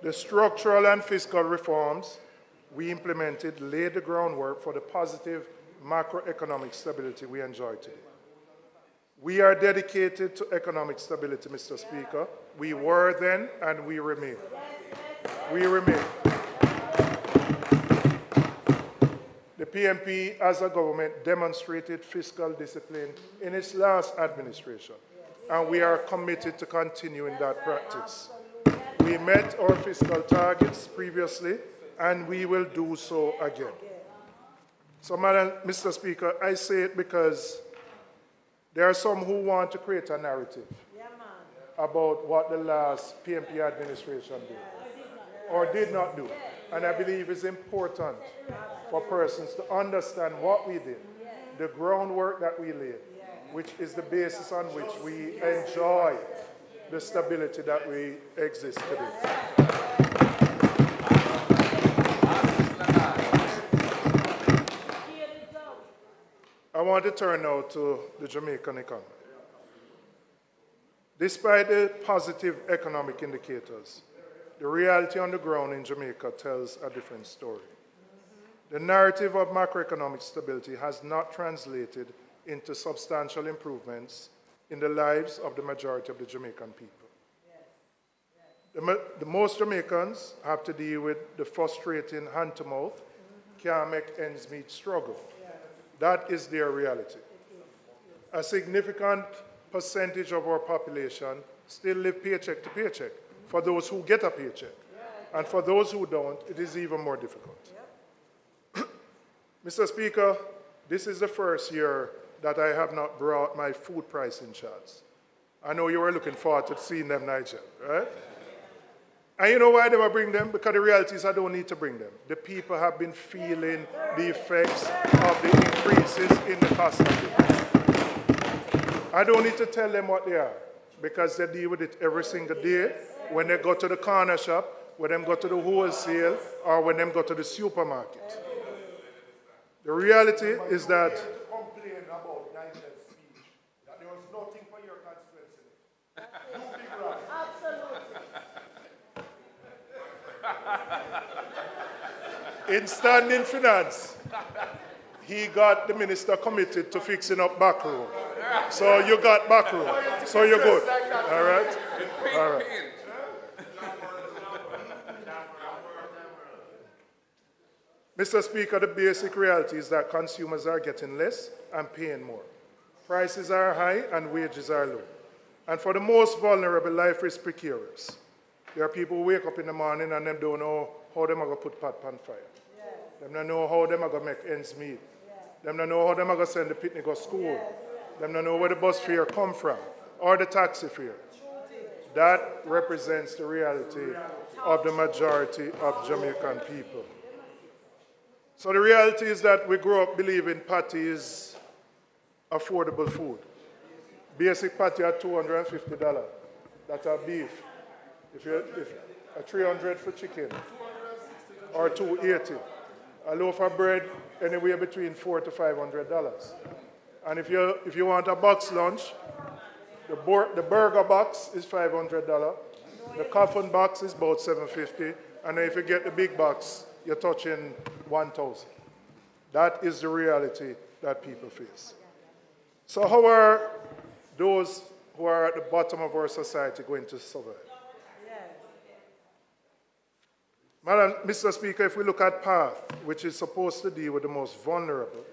Speaker 7: The structural and fiscal reforms we implemented laid the groundwork for the positive macroeconomic stability we enjoy today. We are dedicated to economic stability, Mr. Speaker. We were then and we remain. We remain. The PMP as a government demonstrated fiscal discipline in its last administration, and we are committed to continuing that practice. We met our fiscal targets previously, and we will do so again. So, Mr. Speaker, I say it because there are some who want to create a narrative about what the last PMP administration did or did not do. And I believe it's important for persons to understand what we did, the groundwork that we laid, which is the basis on which we enjoy the stability that we exist today. I want to turn now to the Jamaican economy. Despite the positive economic indicators, the reality on the ground in Jamaica tells a different story. The narrative of macroeconomic stability has not translated into substantial improvements in the lives of the majority of the Jamaican people. The most Jamaicans have to deal with the frustrating hand-to-mouth, can't make ends meet struggle. That is their reality. A significant percentage of our population still live paycheck to paycheck for those who get a paycheck. And for those who don't, it is even more difficult. Mr. Speaker, this is the first year that I have not brought my food pricing charts. I know you were looking forward to seeing them, Nigel, right? And you know why I never bring them? Because the reality is I don't need to bring them. The people have been feeling the effects of the increases in the cost of living. I don't need to tell them what they are because they deal with it every single day when they go to the corner shop, when they go to the wholesale, or when they go to the supermarket. The reality is that
Speaker 8: complain about Nigel's speech, that there was nothing for your constituency. You big right.
Speaker 7: Absolutely. In standing finance, he got the minister committed to fixing up back road. So you got back road. So you're good. All right? All right. Mr. Speaker, the basic reality is that consumers are getting less and paying more. Prices are high and wages are low. And for the most vulnerable, life is precarious. There are people who wake up in the morning and they don't know how they're going to put pot on fire. They don't know how they're going to make ends meet. They don't know how they're going to send the picnic to school. They don't know where the bus fare come from or the taxi fare. That represents the reality of the majority of Jamaican people. So the reality is that we grew up believing patty is affordable food. Basic patty at $250. That's our beef. If a $300 for chicken, or $280. A loaf of bread anywhere between $400 to $500. And if you want a box lunch, the burger box is $500. The coffin box is about $750. And then if you get the big box, you're touching $1,000. That is the reality that people face. So how are those who are at the bottom of our society going to survive? Mr. Speaker, if we look at PATH, which is supposed to deal with the most vulnerable,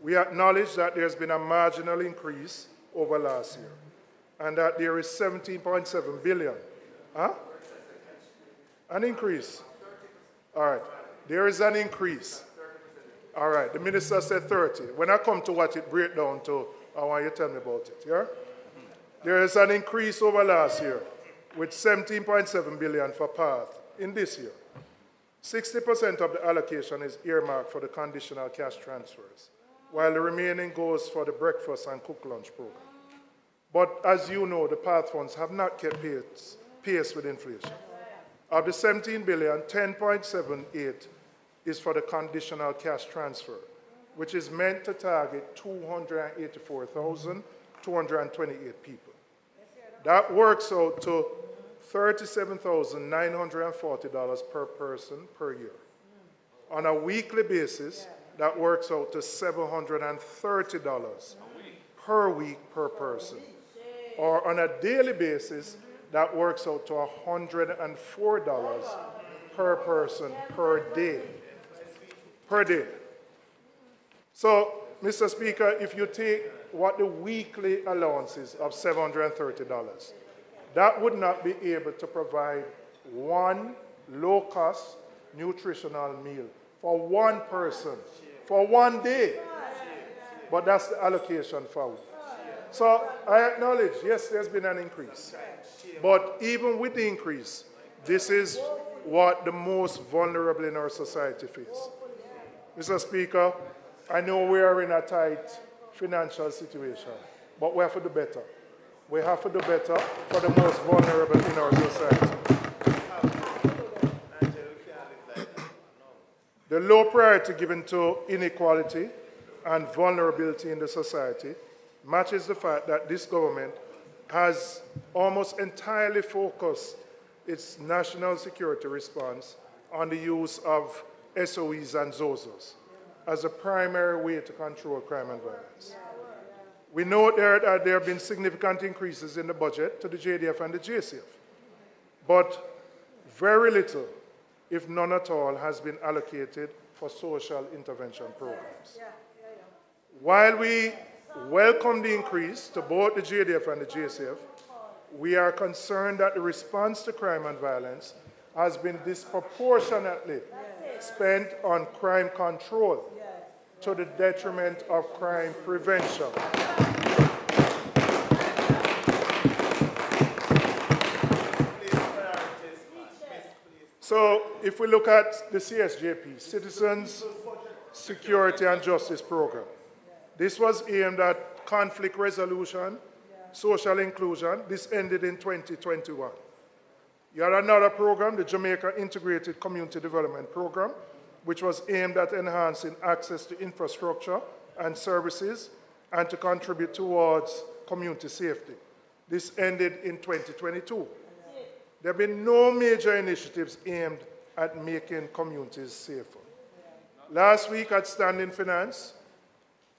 Speaker 7: we acknowledge that there's been a marginal increase over last year and that there is 17.7 billion. Huh? An increase. All right. There is an increase. All right. The minister said 30. When I come to what it breaks down to, I want you to tell me about it. Yeah? There is an increase over last year with 17.7 billion for PATH in this year. 60% of the allocation is earmarked for the conditional cash transfers, while the remaining goes for the breakfast and cook lunch program. But as you know, the PATH funds have not kept pace with inflation. Of the 17 billion, 10.78 is for the conditional cash transfer, which is meant to target 284,228 people. That works out to $37,940 per person per year. On a weekly basis, that works out to $730 per week per person. Or on a daily basis, that works out to $104 per person per day. Per day. So, Mr. Speaker, if you take what the weekly allowance is of $730, that would not be able to provide one low-cost nutritional meal for one person for one day. But that's the allocation for it. So I acknowledge, yes, there's been an increase. But even with the increase, this is what the most vulnerable in our society face. Mr. Speaker, I know we are in a tight financial situation, but we have to do better. We have to do better for the most vulnerable in our society. The low priority given to inequality and vulnerability in the society matches the fact that this government has almost entirely focused its national security response on the use of SOEs and ZOZOs as a primary way to control crime and violence. We know that there have been significant increases in the budget to the JDF and the JCF. But very little, if none at all, has been allocated for social intervention programs. While we welcome the increase to both the JDF and the JCF, we are concerned that the response to crime and violence has been disproportionately spent on crime control to the detriment of crime prevention. So if we look at the CSJP, Citizens, Security and Justice Program, this was aimed at conflict resolution, social inclusion. This ended in 2021. You had another program, the Jamaica Integrated Community Development Program, which was aimed at enhancing access to infrastructure and services and to contribute towards community safety. This ended in 2022. There have been no major initiatives aimed at making communities safer. Last week at Standing Finance,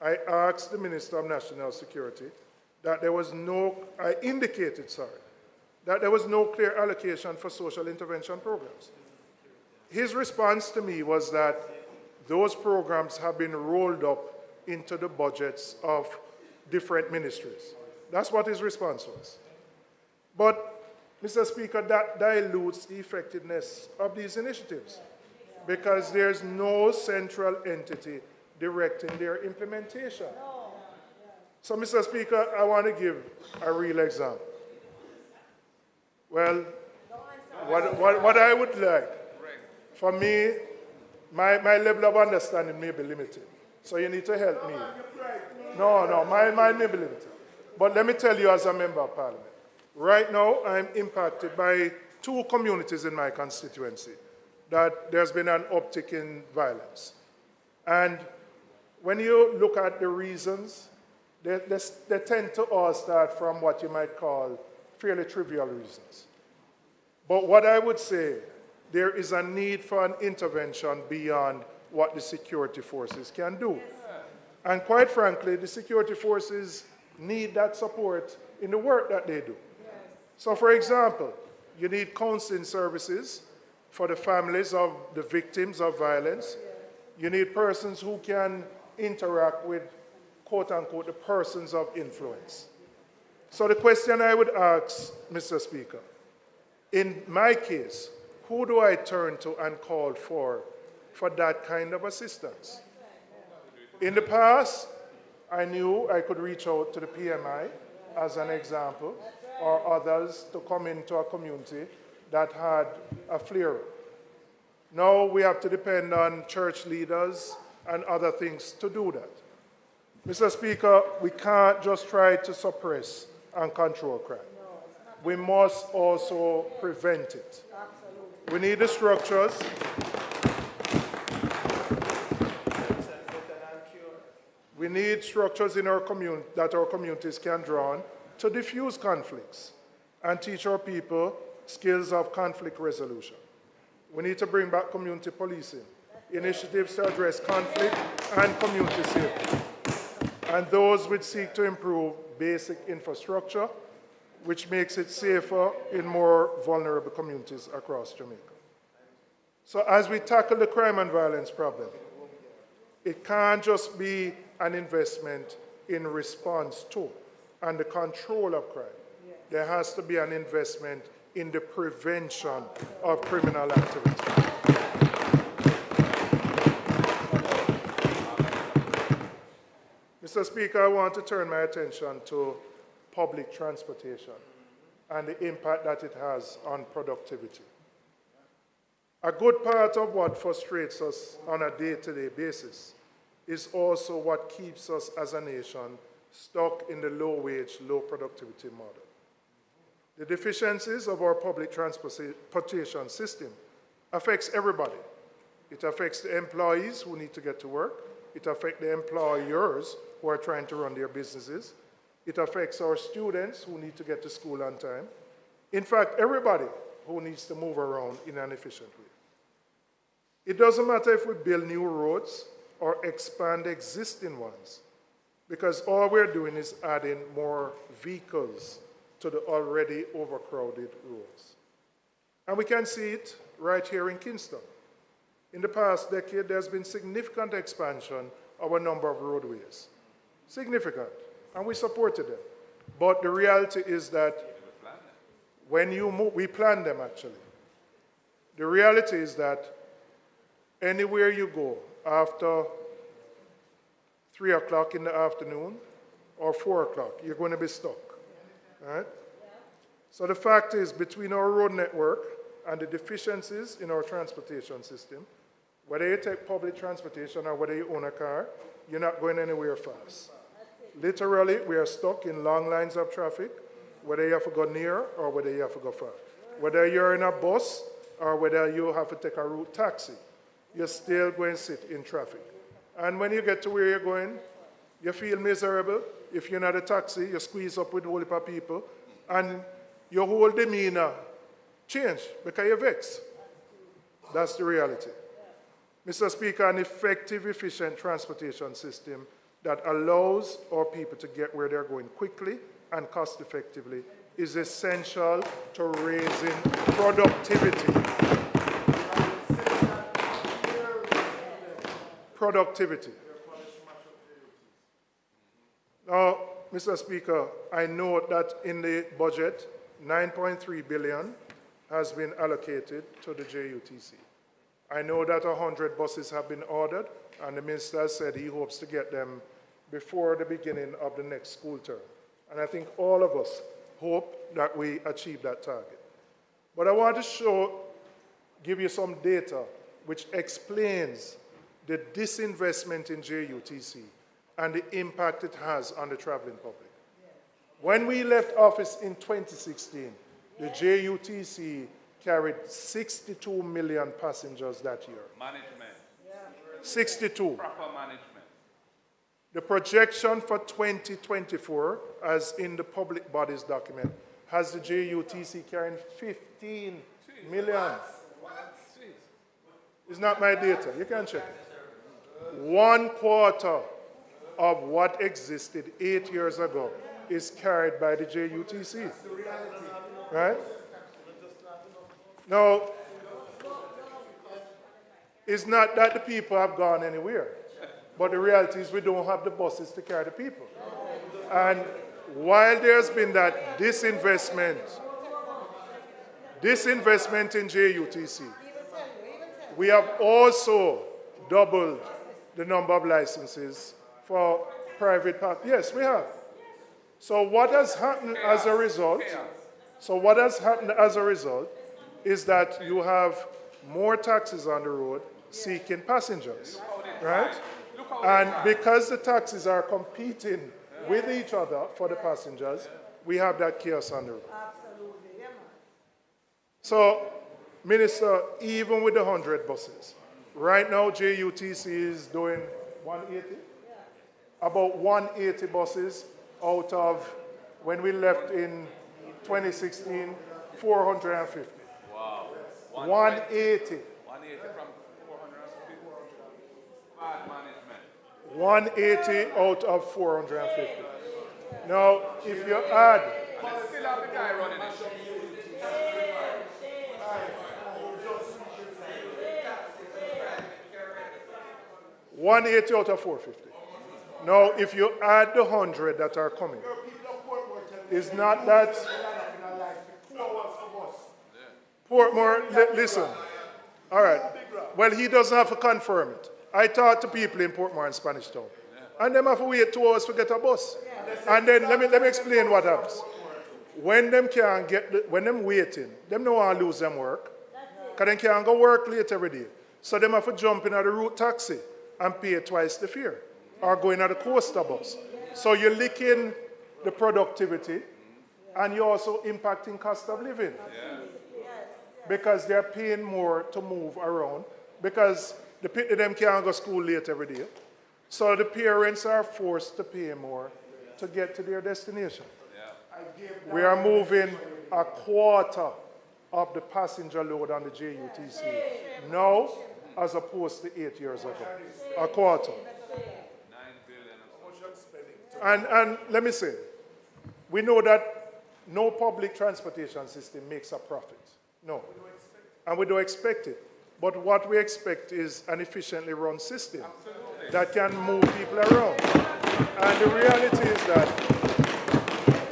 Speaker 7: I asked the Minister of National Security that there was no, I indicated, that there was no clear allocation for social intervention programs. His response to me was that those programs have been rolled up into the budgets of different ministries. That's what his response was. But, Mr. Speaker, that dilutes the effectiveness of these initiatives because there's no central entity directing their implementation. So, Mr. Speaker, I want to give a real example. Well, what I would like, for me, my level of understanding may be limited. So you need to help me. No, mine may be limited. But let me tell you as a member of Parliament, right now I'm impacted by 2 communities in my constituency that there's been an uptick in violence. And when you look at the reasons, they tend to all start from what you might call fairly trivial reasons. But what I would say, there is a need for an intervention beyond what the security forces can do. And quite frankly, the security forces need that support in the work that they do. So for example, you need counseling services for the families of the victims of violence. You need persons who can interact with, quote unquote, the persons of influence. So the question I would ask, Mr. Speaker, in my case, who do I turn to and call for that kind of assistance? In the past, I knew I could reach out to the PMI as an example, or others to come into a community that had a flare-up. Now we have to depend on church leaders and other things to do that. Mr. Speaker, we can't just try to suppress and control crime. We must also prevent it. We need the structures. We need structures in our community that our communities can draw on to diffuse conflicts and teach our people skills of conflict resolution. We need to bring back community policing, initiatives to address conflict and community safety, and those which seek to improve basic infrastructure, which makes it safer in more vulnerable communities across Jamaica. So as we tackle the crime and violence problem, it can't just be an investment in response to and the control of crime. There has to be an investment in the prevention of criminal activity. Mr. Speaker, I want to turn my attention to public transportation and the impact that it has on productivity. A good part of what frustrates us on a day-to-day basis is also what keeps us as a nation stuck in the low-wage, low-productivity model. The deficiencies of our public transportation system affects everybody. It affects the employees who need to get to work. It affects the employers who are trying to run their businesses. It affects our students who need to get to school on time. In fact, everybody who needs to move around in an efficient way. It doesn't matter if we build new roads or expand existing ones, because all we're doing is adding more vehicles to the already overcrowded roads. And we can see it right here in Kingston. In the past decade, there's been significant expansion of a number of roadways. Significant. And we supported them. But the reality is that when you move, we plan them actually. The reality is that anywhere you go after 3 o'clock in the afternoon or 4 o'clock, you're going to be stuck. Right? So the fact is, between our road network and the deficiencies in our transportation system, whether you take public transportation or whether you own a car, you're not going anywhere fast. Literally, we are stuck in long lines of traffic, whether you have to go near or whether you have to go far. Whether you're in a bus or whether you have to take a route taxi, you're still going to sit in traffic. And when you get to where you're going, you feel miserable. If you're not a taxi, you squeeze up with a whole heap of people, and your whole demeanor change because you're vexed. That's the reality. Mr. Speaker, an effective, efficient transportation system that allows our people to get where they're going quickly and cost effectively is essential to raising productivity. Productivity. Now, Mr. Speaker, I know that in the budget, 9.3 billion has been allocated to the JUTC. I know that 100 buses have been ordered, and the minister said he hopes to get them before the beginning of the next school term. And I think all of us hope that we achieve that target. But I want to give you some data which explains the disinvestment in JUTC and the impact it has on the traveling public. When we left office in 2016, the JUTC carried 62 million passengers that year.
Speaker 9: Management.
Speaker 7: 62.
Speaker 9: Proper management.
Speaker 7: The projection for 2024, as in the public bodies document, has the JUTC carrying 15 million. It's not my data. You can check it. 1/4 of what existed 8 years ago is carried by the JUTC. Right? Now, it's not that the people have gone anywhere, but the reality is we don't have the buses to carry the people. And while there's been that disinvestment in JUTC, we have also doubled the number of licenses for private parks. Yes, we have. So what has happened as a result? Is that you have more taxis on the road seeking passengers, right? And because the taxis are competing with each other for the passengers, we have that chaos on the road. So, Minister, even with the 100 buses, right now JUTC is doing 180? About 180 buses out of, when we left in 2016, 450.
Speaker 9: Wow.
Speaker 7: 180.
Speaker 9: 180 from 450. Bad management.
Speaker 7: 180 out of 450. Now, if you add...
Speaker 9: And they still have the guy running it.
Speaker 7: 180 out of 450. Now, if you add the 100 that are coming, it's not that... Portmore, listen. All right. Well, he doesn't have to confirm it. I talk to people in Portmore and Spanish Town. And them have to wait 2 hours to get a bus. And then let me explain what happens. When them can't get, when them waiting, them don't want to lose them work. Because they can't go work late every day. So them have to jump in at the route taxi and pay twice the fare. Or go in at the coaster bus. So you're licking the productivity and you're also impacting cost of living. Because they're paying more to move around. Because the people them can't go to school late every day. So the parents are forced to pay more to get to their destination. We are moving 1/4 of the passenger load on the JUTC now as opposed to 8 years ago. 1/4. And let me say, we know that no public transportation system makes a profit. No. and we don't expect it. But what we expect is an efficiently run system that can move people around. And the reality is that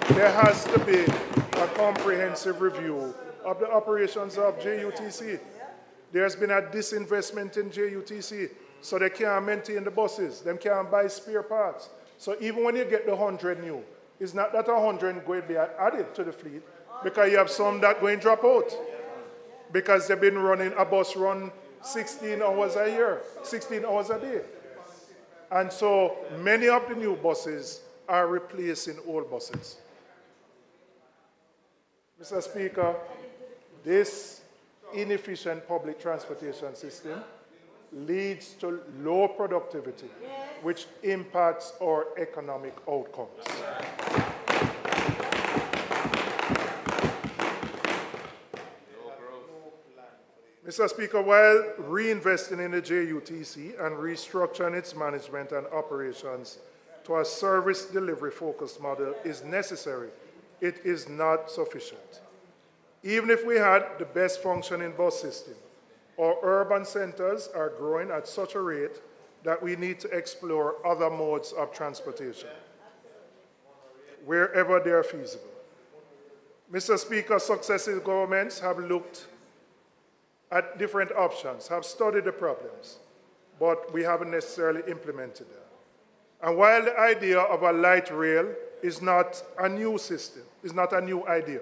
Speaker 7: there has to be a comprehensive review of the operations of JUTC. There's been a disinvestment in JUTC, so they can't maintain the buses, they can't buy spare parts. So even when you get the 100 new, it's not that 100 going to be added to the fleet, because you have some that going to drop out. Because they've been running, a bus run 16 hours a year, 16 hours a day. And so many of the new buses are replacing old buses. Mr. Speaker, this inefficient public transportation system leads to low productivity, which impacts our economic outcomes. Mr. Speaker, while reinvesting in the JUTC and restructuring its management and operations to a service delivery focused model is necessary, it is not sufficient. Even if we had the best functioning bus system, our urban centers are growing at such a rate that we need to explore other modes of transportation wherever they are feasible. Mr. Speaker, successive governments have looked at different options, have studied the problems, but we haven't necessarily implemented them. And while the idea of a light rail is not a new system, is not a new idea,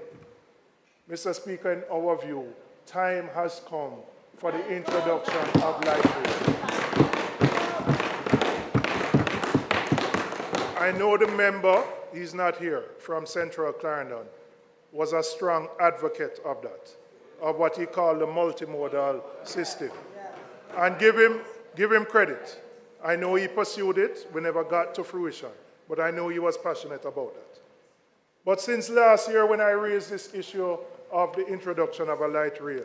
Speaker 7: Mr. Speaker, in our view, time has come for the introduction of light rail. I know the member, he's not here, from Central Clarendon, was a strong advocate of that, of what he called the multimodal system. And give him credit. I know he pursued it, we never got to fruition, but I know he was passionate about that. But since last year when I raised this issue of the introduction of a light rail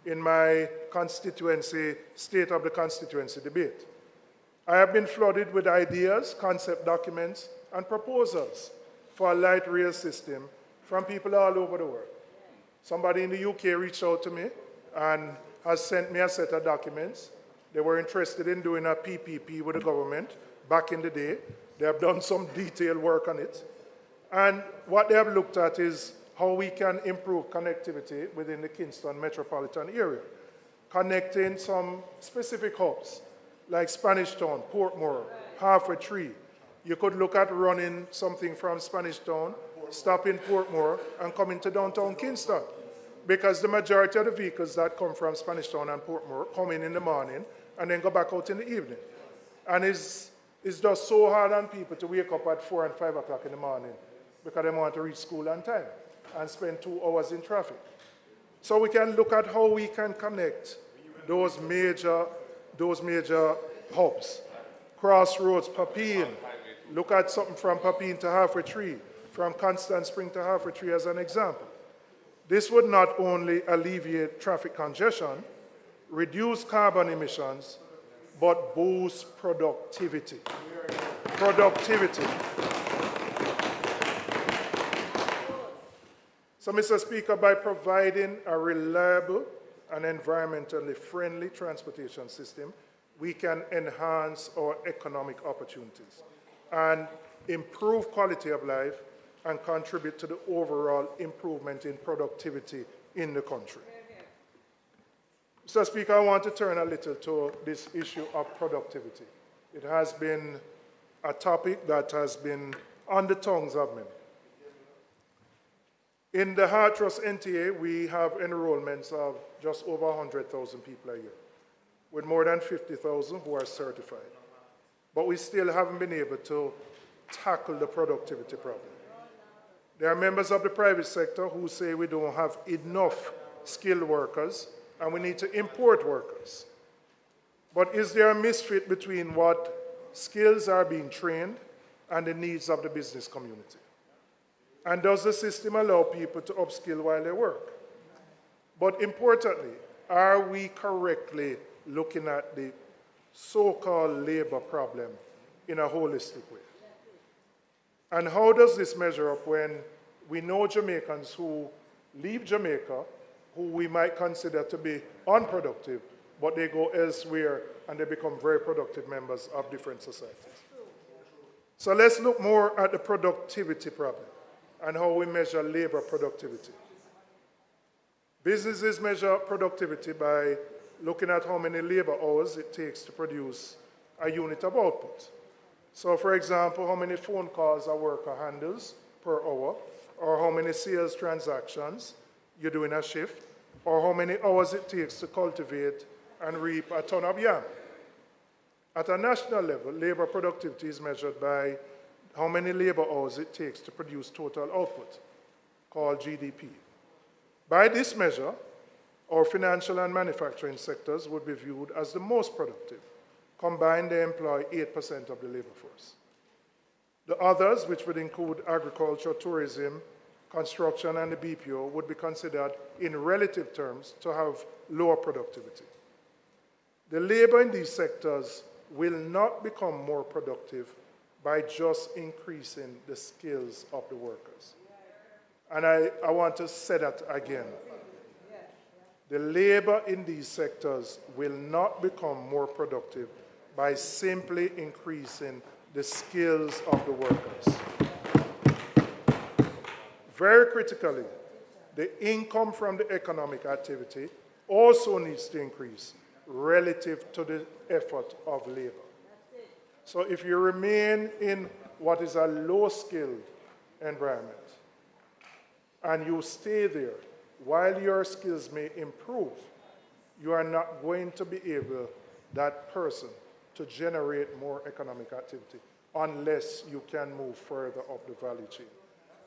Speaker 7: in my constituency, State of the Constituency debate, I have been flooded with ideas, concept documents, and proposals for a light rail system from people all over the world. Somebody in the UK reached out to me and has sent me a set of documents. They were interested in doing a PPP with the government back in the day. They have done some detailed work on it. And what they have looked at is how we can improve connectivity within the Kingston metropolitan area, connecting some specific hubs like Spanish Town, Portmore, Halfway Tree. You could look at running something from Spanish Town, stop in Portmore, and come into downtown Kingston. Because the majority of the vehicles that come from Spanish Town and Portmore come in the morning and then go back out in the evening. And it's just so hard on people to wake up at 4 and 5 o'clock in the morning because they want to reach school on time and spend 2 hours in traffic. So we can look at how we can connect those major hubs. Crossroads, Papine. Look at something from Papine to Halfway Tree, from Constant Spring to Halfway Tree as an example. This would not only alleviate traffic congestion, reduce carbon emissions, but boost productivity. So, Mr. Speaker, by providing a reliable and environmentally friendly transportation system, we can enhance our economic opportunities and improve quality of life and contribute to the overall improvement in productivity in the country. Mr. Speaker, I want to turn a little to this issue of productivity. It has been a topic that has been on the tongues of many. In the Hard Trust NTA, we have enrollments of just over 100,000 people a year, with more than 50,000 who are certified. But we still haven't been able to tackle the productivity problem. There are members of the private sector who say we don't have enough skilled workers and we need to import workers. But is there a misfit between what skills are being trained and the needs of the business community? And does the system allow people to upskill while they work? But importantly, are we correctly looking at the so-called labor problem in a holistic way? And how does this measure up when we know Jamaicans who leave Jamaica who we might consider to be unproductive, but they go elsewhere and they become very productive members of different societies. So let's look more at the productivity problem and how we measure labor productivity. Businesses measure productivity by looking at how many labor hours it takes to produce a unit of output. So for example, how many phone calls a worker handles per hour, or how many sales transactions you do in a shift, or how many hours it takes to cultivate and reap a ton of yam. At a national level, labor productivity is measured by how many labor hours it takes to produce total output, called GDP. By this measure, our financial and manufacturing sectors would be viewed as the most productive. Combined, they employ 8% of the labor force. The others, which would include agriculture, tourism, construction, and the BPO, would be considered in relative terms to have lower productivity. The labor in these sectors will not become more productive by just increasing the skills of the workers. And I want to say that again. The labor in these sectors will not become more productive by simply increasing the skills of the workers. Very critically, the income from the economic activity also needs to increase relative to the effort of labor. So if you remain in what is a low-skilled environment and you stay there, while your skills may improve, you are not going to be able, that person, to generate more economic activity unless you can move further up the value chain.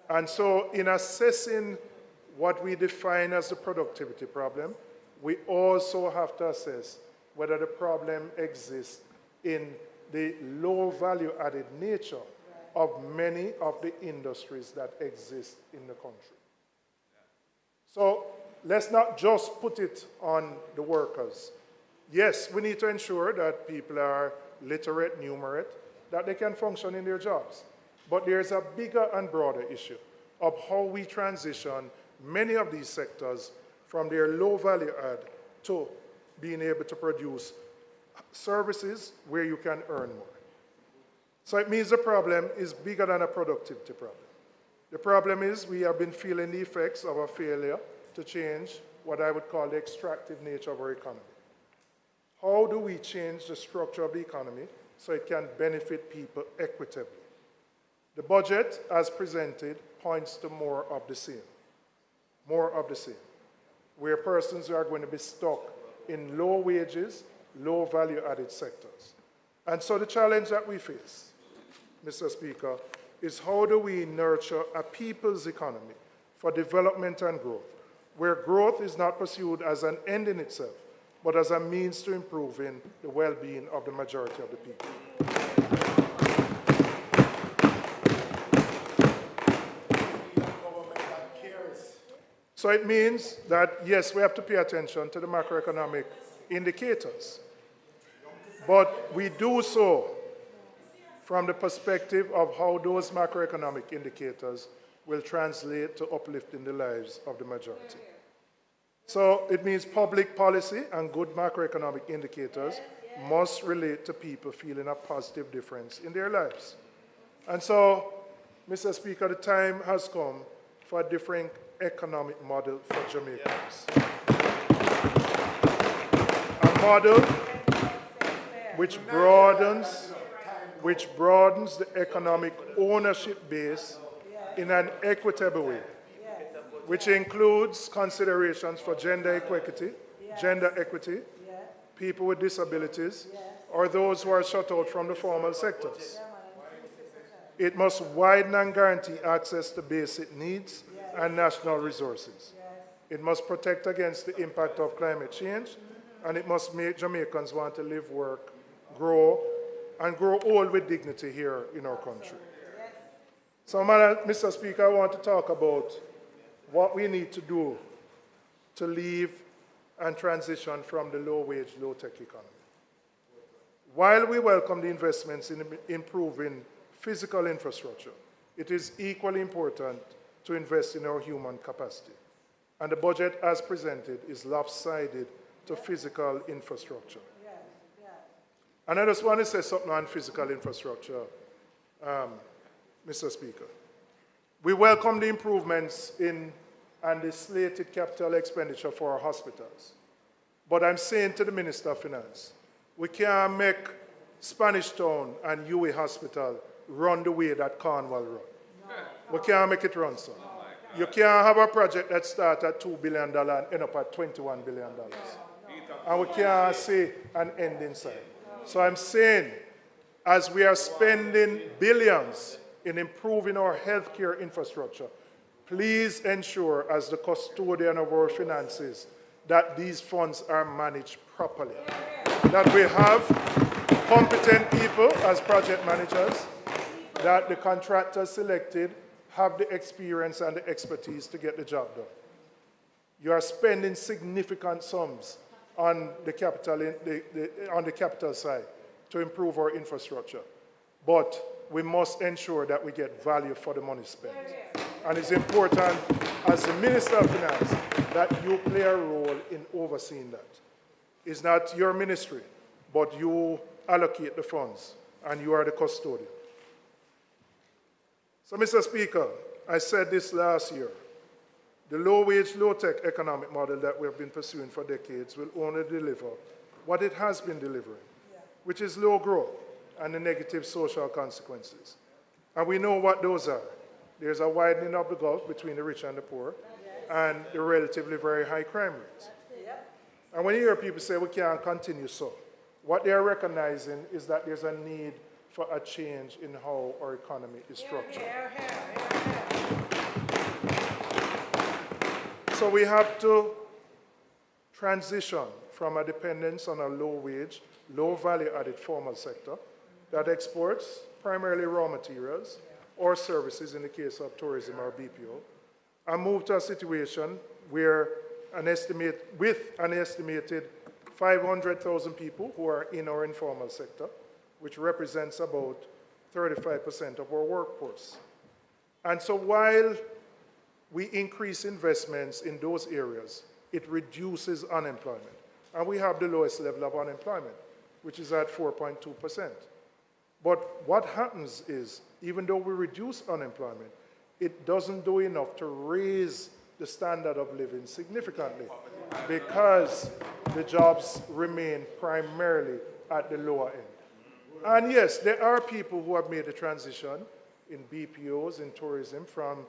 Speaker 7: And so in assessing what we define as the productivity problem, we also have to assess whether the problem exists in the low value added nature of many of the industries that exist in the country. So let's not just put it on the workers. Yes, we need to ensure that people are literate, numerate, that they can function in their jobs. But there's a bigger and broader issue of how we transition many of these sectors from their low value add to being able to produce services where you can earn more. So it means the problem is bigger than a productivity problem. The problem is we have been feeling the effects of a failure to change what I would call the extractive nature of our economy. How do we change the structure of the economy so it can benefit people equitably? The budget, as presented, points to more of the same. More of the same, where persons are going to be stuck in low wages, low value added sectors. And so the challenge that we face, Mr. Speaker, is how do we nurture a people's economy for development and growth, where growth is not pursued as an end in itself, but as a means to improving the well-being of the majority of the people. So it means that, yes, we have to pay attention to the macroeconomic indicators, but we do so from the perspective of how those macroeconomic indicators will translate to uplifting the lives of the majority. So it means public policy and good macroeconomic indicators must relate to people feeling a positive difference in their lives. And so, Mr. Speaker, the time has come for a different economic model for Jamaicans. A model which broadens the economic ownership base in an equitable way, which includes considerations for gender equity, people with disabilities, or those who are shut out from the formal sectors. It must widen and guarantee access to basic needs and national resources. It must protect against the impact of climate change, and it must make Jamaicans want to live, work, grow, and grow old with dignity here in our country. So, Mr. Speaker, I want to talk about what we need to do to leave and transition from the low-wage, low-tech economy. While we welcome the investments in improving physical infrastructure, it is equally important to invest in our human capacity. And the budget as presented is lopsided to physical infrastructure. And I just want to say something on physical infrastructure, Mr. Speaker. We welcome the improvements in and the slated capital expenditure for our hospitals. But I'm saying to the Minister of Finance, we can't make Spanish Town and UWI Hospital run the way that Cornwall run. No. We can't make it run, sir. You can't have a project that starts at $2 billion and end up at $21 billion. And we can't see an end in sight. So I'm saying, as we are spending billions in improving our healthcare infrastructure, please ensure, as the custodian of our finances, that these funds are managed properly. That we have competent people as project managers, that the contractors selected have the experience and the expertise to get the job done. You are spending significant sums on the capital side to improve our infrastructure. But we must ensure that we get value for the money spent. And it's important, as the Minister of Finance, that you play a role in overseeing that. It's not your ministry, but you allocate the funds, and you are the custodian. So, Mr. Speaker, I said this last year. The low-wage, low-tech economic model that we have been pursuing for decades will only deliver what it has been delivering, which is low growth and the negative social consequences. And we know what those are. There's a widening of the gulf between the rich and the poor, and the relatively very high crime rates. And when you hear people say we can't continue so, what they're recognizing is that there's a need for a change in how our economy is structured. So we have to transition from a dependence on a low-wage, low-value-added formal sector that exports primarily raw materials or services in the case of tourism or BPO, and move to a situation where with an estimated 500,000 people who are in our informal sector, which represents about 35% of our workforce. And so while we increase investments in those areas, it reduces unemployment. And we have the lowest level of unemployment, which is at 4.2%. But what happens is, even though we reduce unemployment, it doesn't do enough to raise the standard of living significantly because the jobs remain primarily at the lower end. And yes, there are people who have made the transition in BPOs, in tourism, from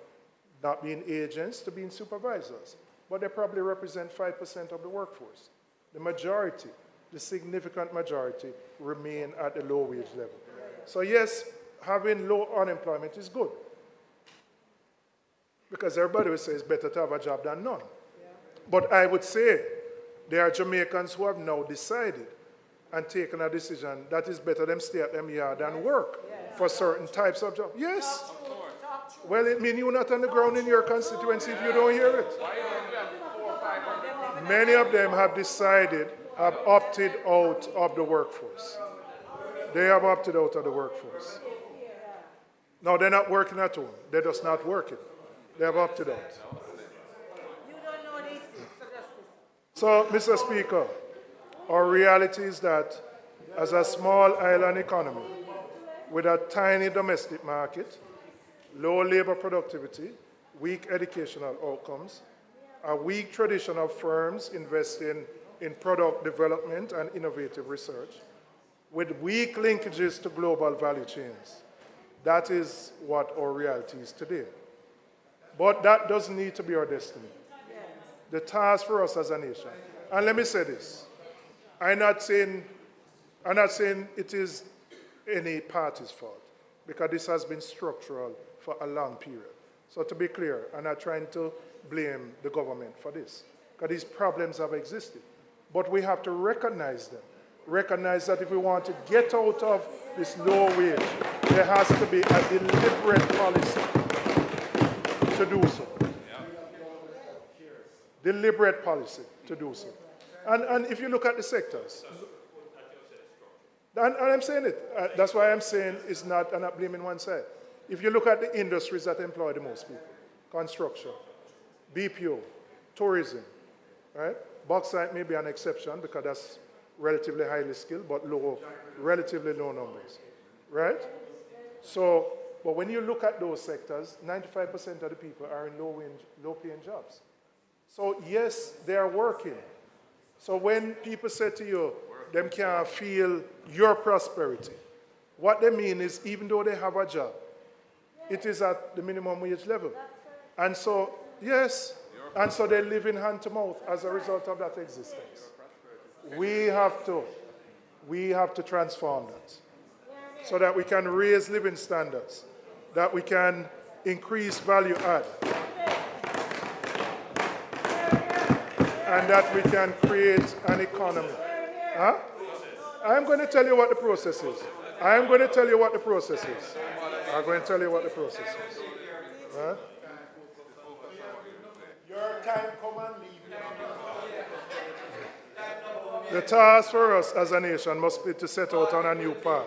Speaker 7: not being agents to being supervisors, but they probably represent 5% of the workforce. The majority, the significant majority, remain at the low wage level. So yes, having low unemployment is good, because everybody will say it's better to have a job than none. But I would say there are Jamaicans who have now decided and taken a decision that it's better them stay at them yard than work for certain types of jobs. Yes. Well, it means you're not on the ground in your constituency if you don't hear it. Many of them have decided, have opted out of the workforce. They have opted out of the workforce. No, they're not working at home. They're just not working. They have opted out. So, Mr. Speaker, our reality is that as a small island economy with a tiny domestic market, low labor productivity, weak educational outcomes, a weak tradition of firms investing in product development and innovative research, with weak linkages to global value chains. That is what our reality is today. But that doesn't need to be our destiny. The task for us as a nation. And let me say this. I'm not saying it is any party's fault, because this has been structural for a long period. So to be clear, I'm not trying to blame the government for this, because these problems have existed. But we have to recognize them. Recognize that if we want to get out of this low wage, there has to be a deliberate policy to do so. Deliberate policy to do so. And if you look at the sectors, and I'm saying it, that's why I'm saying it's not, I'm not blaming one side. If you look at the industries that employ the most people, construction, BPO, tourism, right? Bauxite may be an exception because that's relatively highly skilled, but relatively low numbers, right? So, but when you look at those sectors, 95% of the people are in low-paying jobs. So yes, they are working. So when people say to you, them can't feel your prosperity, what they mean is even though they have a job, it is at the minimum wage level. And so, yes, and so they live in hand to mouth as a result of that existence. We have to transform that so that we can raise living standards, that we can increase value add, and that we can create an economy. Huh? I'm going to tell you what the process is. I'm going to tell you what the process is. I'm going to tell you what the process is. Right?
Speaker 8: Your time come and leave.
Speaker 7: The task for us as a nation must be to set out on a new path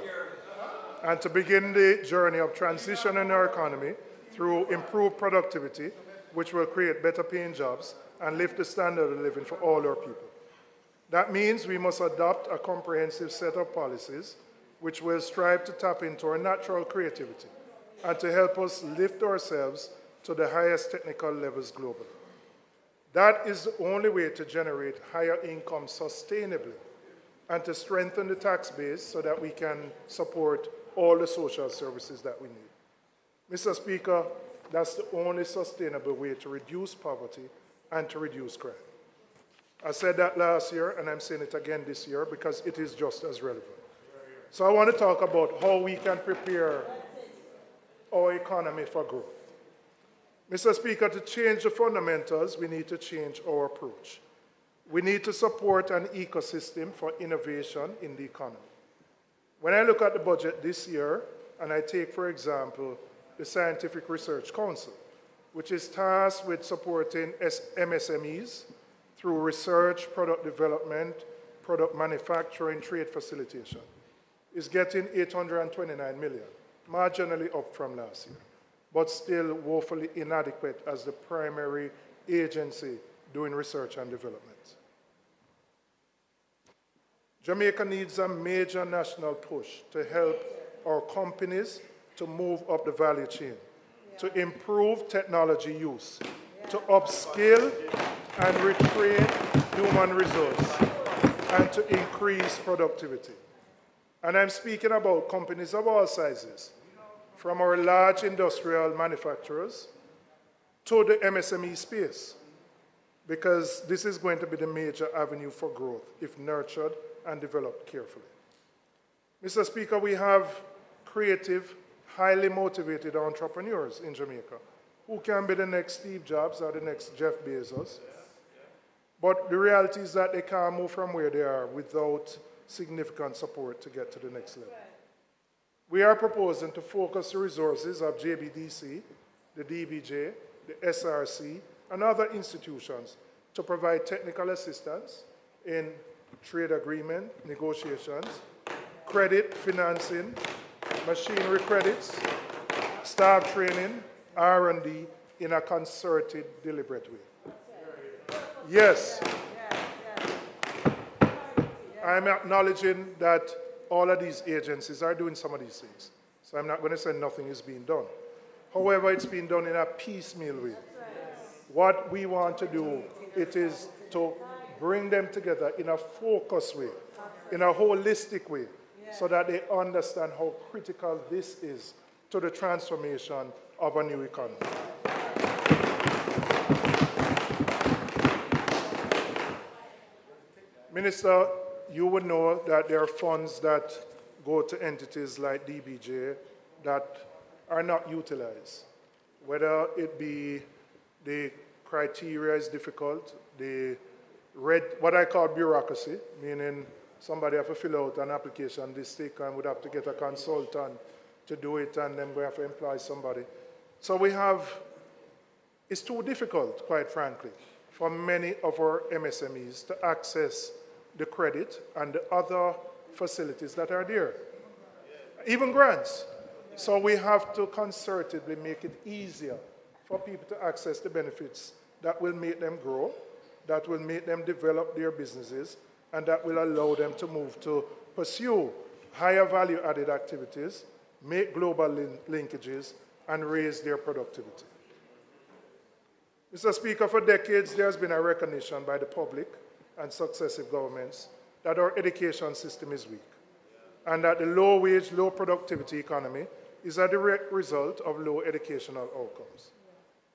Speaker 7: and to begin the journey of transition in our economy through improved productivity, which will create better paying jobs and lift the standard of living for all our people. That means we must adopt a comprehensive set of policies which will strive to tap into our natural creativity and to help us lift ourselves to the highest technical levels globally. That is the only way to generate higher income sustainably and to strengthen the tax base so that we can support all the social services that we need. Mr. Speaker, that's the only sustainable way to reduce poverty and to reduce crime. I said that last year, and I'm saying it again this year because it is just as relevant. So I want to talk about how we can prepare our economy for growth. Mr. Speaker, to change the fundamentals, we need to change our approach. We need to support an ecosystem for innovation in the economy. When I look at the budget this year, and I take, for example, the Scientific Research Council, which is tasked with supporting MSMEs through research, product development, product manufacturing, trade facilitation, is getting $829 million, marginally up from last year, but still woefully inadequate as the primary agency doing research and development. Jamaica needs a major national push to help our companies to move up the value chain, to improve technology use, to upskill and retrain human resources, and to increase productivity. And I'm speaking about companies of all sizes, from our large industrial manufacturers to the MSME space, because this is going to be the major avenue for growth if nurtured and developed carefully. Mr. Speaker, we have creative, highly motivated entrepreneurs in Jamaica who can be the next Steve Jobs or the next Jeff Bezos. But the reality is that they can't move from where they are without significant support to get to the next level. We are proposing to focus the resources of JBDC, the DBJ, the SRC, and other institutions to provide technical assistance in trade agreement, negotiations, credit, financing, machinery credits, staff training, R&D in a concerted, deliberate way. Yes, I'm acknowledging that all of these agencies are doing some of these things. So I'm not going to say nothing is being done. However, it's being done in a piecemeal way. What we want to do, it is to bring them together in a focused way, in a holistic way, so that they understand how critical this is to the transformation of a new economy. Minister, you would know that there are funds that go to entities like DBJ that are not utilized. Whether it be the criteria is difficult, the what I call bureaucracy, meaning somebody have to fill out an application this thick and would have to get a consultant to do it, and then we have to employ somebody. So it's too difficult, quite frankly, for many of our MSMEs to access the credit and the other facilities that are there, even grants. So we have to concertedly make it easier for people to access the benefits that will make them grow, that will make them develop their businesses, and that will allow them to move to pursue higher value-added activities, make global linkages, and raise their productivity. Mr. Speaker, for decades there has been a recognition by the public and successive governments that our education system is weak, and that the low-wage, low-productivity economy is a direct result of low educational outcomes.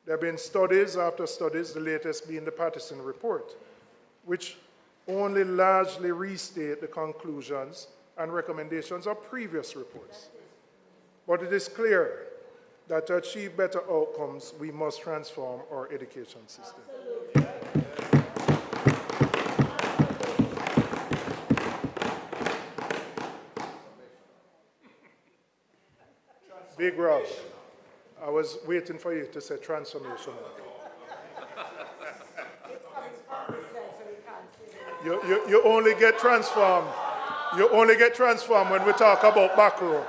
Speaker 7: There have been studies after studies, the latest being the Patterson report, which only largely restate the conclusions and recommendations of previous reports. But it is clear that to achieve better outcomes, we must transform our education system. Big Rob, I was waiting for you to say transformation. You only get transformed. You only get transformed when we talk about back row.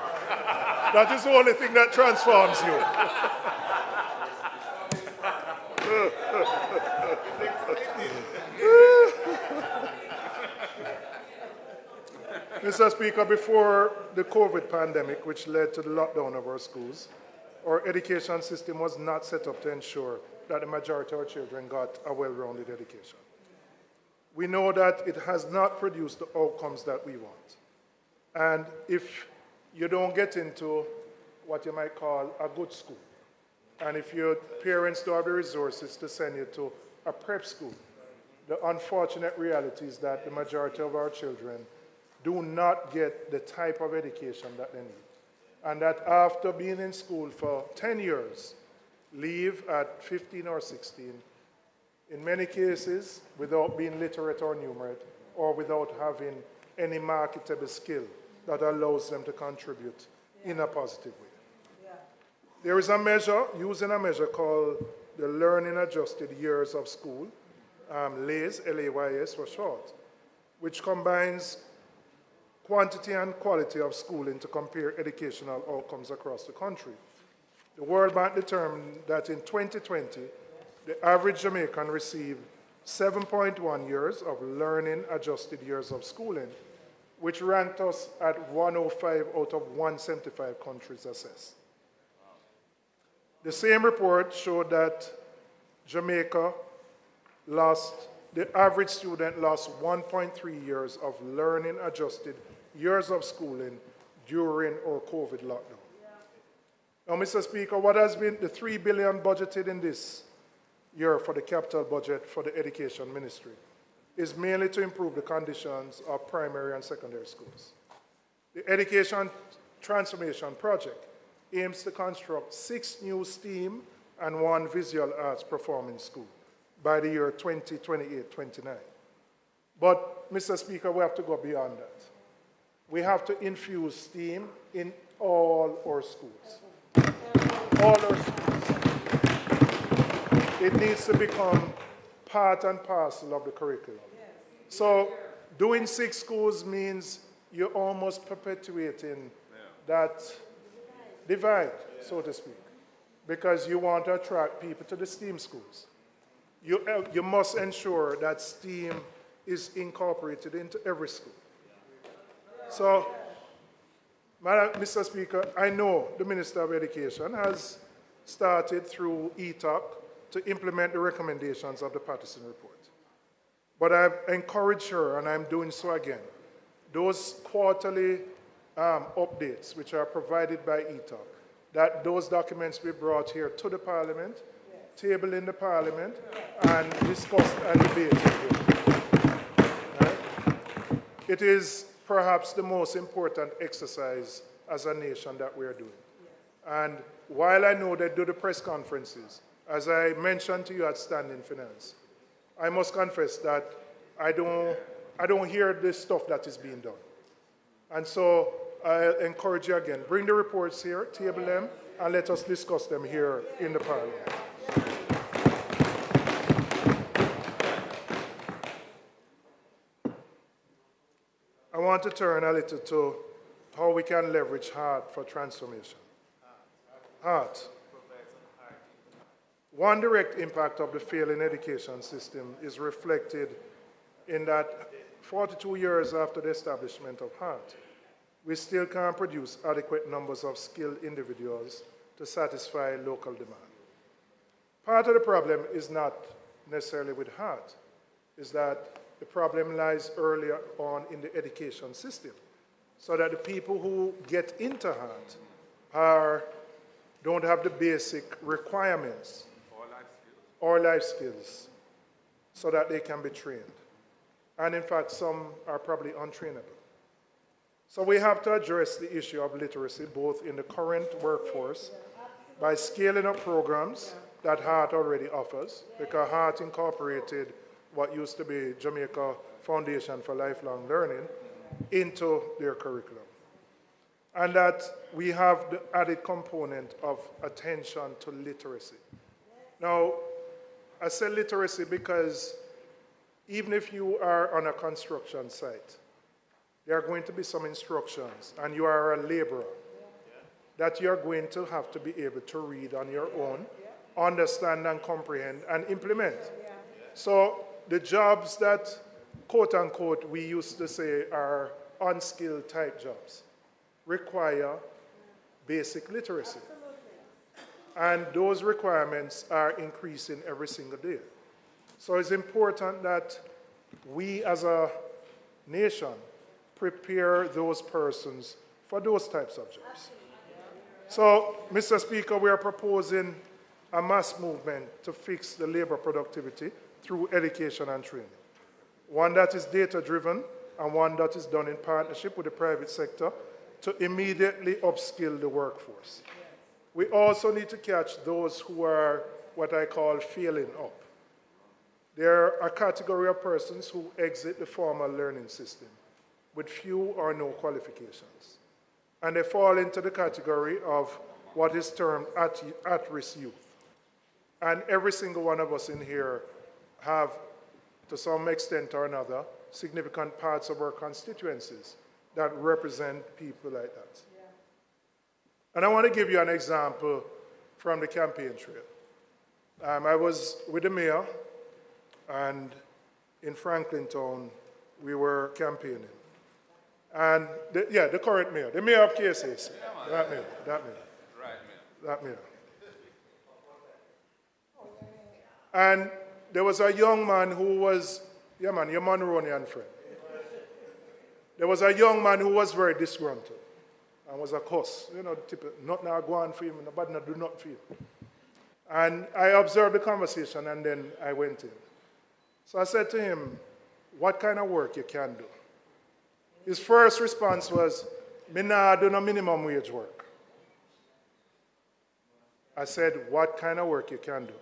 Speaker 7: That is the only thing that transforms you. Mr. Speaker, before the COVID pandemic, which led to the lockdown of our schools, our education system was not set up to ensure that the majority of our children got a well-rounded education. We know that it has not produced the outcomes that we want. And if you don't get into what you might call a good school, and if your parents don't have the resources to send you to a prep school, the unfortunate reality is that the majority of our children do not get the type of education that they need. And that after being in school for 10 years, leave at 15 or 16, in many cases without being literate or numerate, or without having any marketable skill that allows them to contribute in a positive way. There is a measure, using a measure called the Learning Adjusted Years of School, LAYS, L-A-Y-S for short, which combines quantity and quality of schooling to compare educational outcomes across the country. The World Bank determined that in 2020, the average Jamaican received 7.1 years of learning adjusted years of schooling, which ranked us at 105 out of 175 countries assessed. The same report showed that Jamaica the average student lost 1.3 years of learning adjusted years of schooling during our COVID lockdown. Now, Mr. Speaker, what has been the $3 billion budgeted in this year for the capital budget for the Education Ministry is mainly to improve the conditions of primary and secondary schools. The Education Transformation Project aims to construct 6 new STEAM and 1 visual arts performing school by the year 2028-29. But, Mr. Speaker, we have to go beyond that. We have to infuse STEAM in all our schools. All our schools. It needs to become part and parcel of the curriculum. So doing 6 schools means you're almost perpetuating that divide, so to speak, because you want to attract people to the STEAM schools. You must ensure that STEAM is incorporated into every school. So, Mr. Speaker, I know the Minister of Education has started through ETOC to implement the recommendations of the Patterson report. But I've encouraged her, and I'm doing so again, those quarterly updates which are provided by ETOC, that those documents be brought here to the Parliament, tabled in the Parliament, and discussed and debated here. Right? It is perhaps the most important exercise as a nation that we're doing. And while I know they do the press conferences, as I mentioned to you at Standing Finance, I must confess that I don't hear this stuff that is being done. And so I encourage you again, bring the reports here, table them, and let us discuss them here in the Parliament. I want to turn a little to how we can leverage heart for transformation. Heart. One direct impact of the failing education system is reflected in that 42 years after the establishment of HEART, we still can't produce adequate numbers of skilled individuals to satisfy local demand. Part of the problem is not necessarily with HEART, is that the problem lies earlier on in the education system, so that the people who get into HEART don't have the basic requirements or life skills so that they can be trained. And in fact, some are probably untrainable. So we have to address the issue of literacy both in the current workforce by scaling up programs that HEART already offers, because HEART incorporated what used to be Jamaica Foundation for Lifelong Learning into their curriculum. And that we have the added component of attention to literacy. Now, I say literacy because even if you are on a construction site, there are going to be some instructions, and you are a laborer, that you're going to have to be able to read on your own, understand and comprehend and implement. So the jobs that, quote unquote, we used to say are unskilled type jobs require basic literacy. And those requirements are increasing every single day. So it's important that we as a nation prepare those persons for those types of jobs. So, Mr. Speaker, we are proposing a mass movement to fix the labor productivity through education and training. One that is data-driven and one that is done in partnership with the private sector to immediately upskill the workforce. We also need to catch those who are what I call failing up. There are a category of persons who exit the formal learning system with few or no qualifications. And they fall into the category of what is termed at-risk youth. And every single one of us in here have, to some extent or another, significant parts of our constituencies that represent people like that. And I want to give you an example from the campaign trail. I was with the mayor, and in Franklin Town, we were campaigning. And the current mayor, the mayor of KSAC, that mayor. That mayor. And there was a young man who was, your Monroonian friend. There was a young man who was very disgruntled and was a cuss. You know, nothing I go on for him, nobody not do nothing for him. And I observed the conversation, and then I went in. So I said to him, what kind of work you can do? His first response was, me nah do no minimum wage work. I said, what kind of work you can do?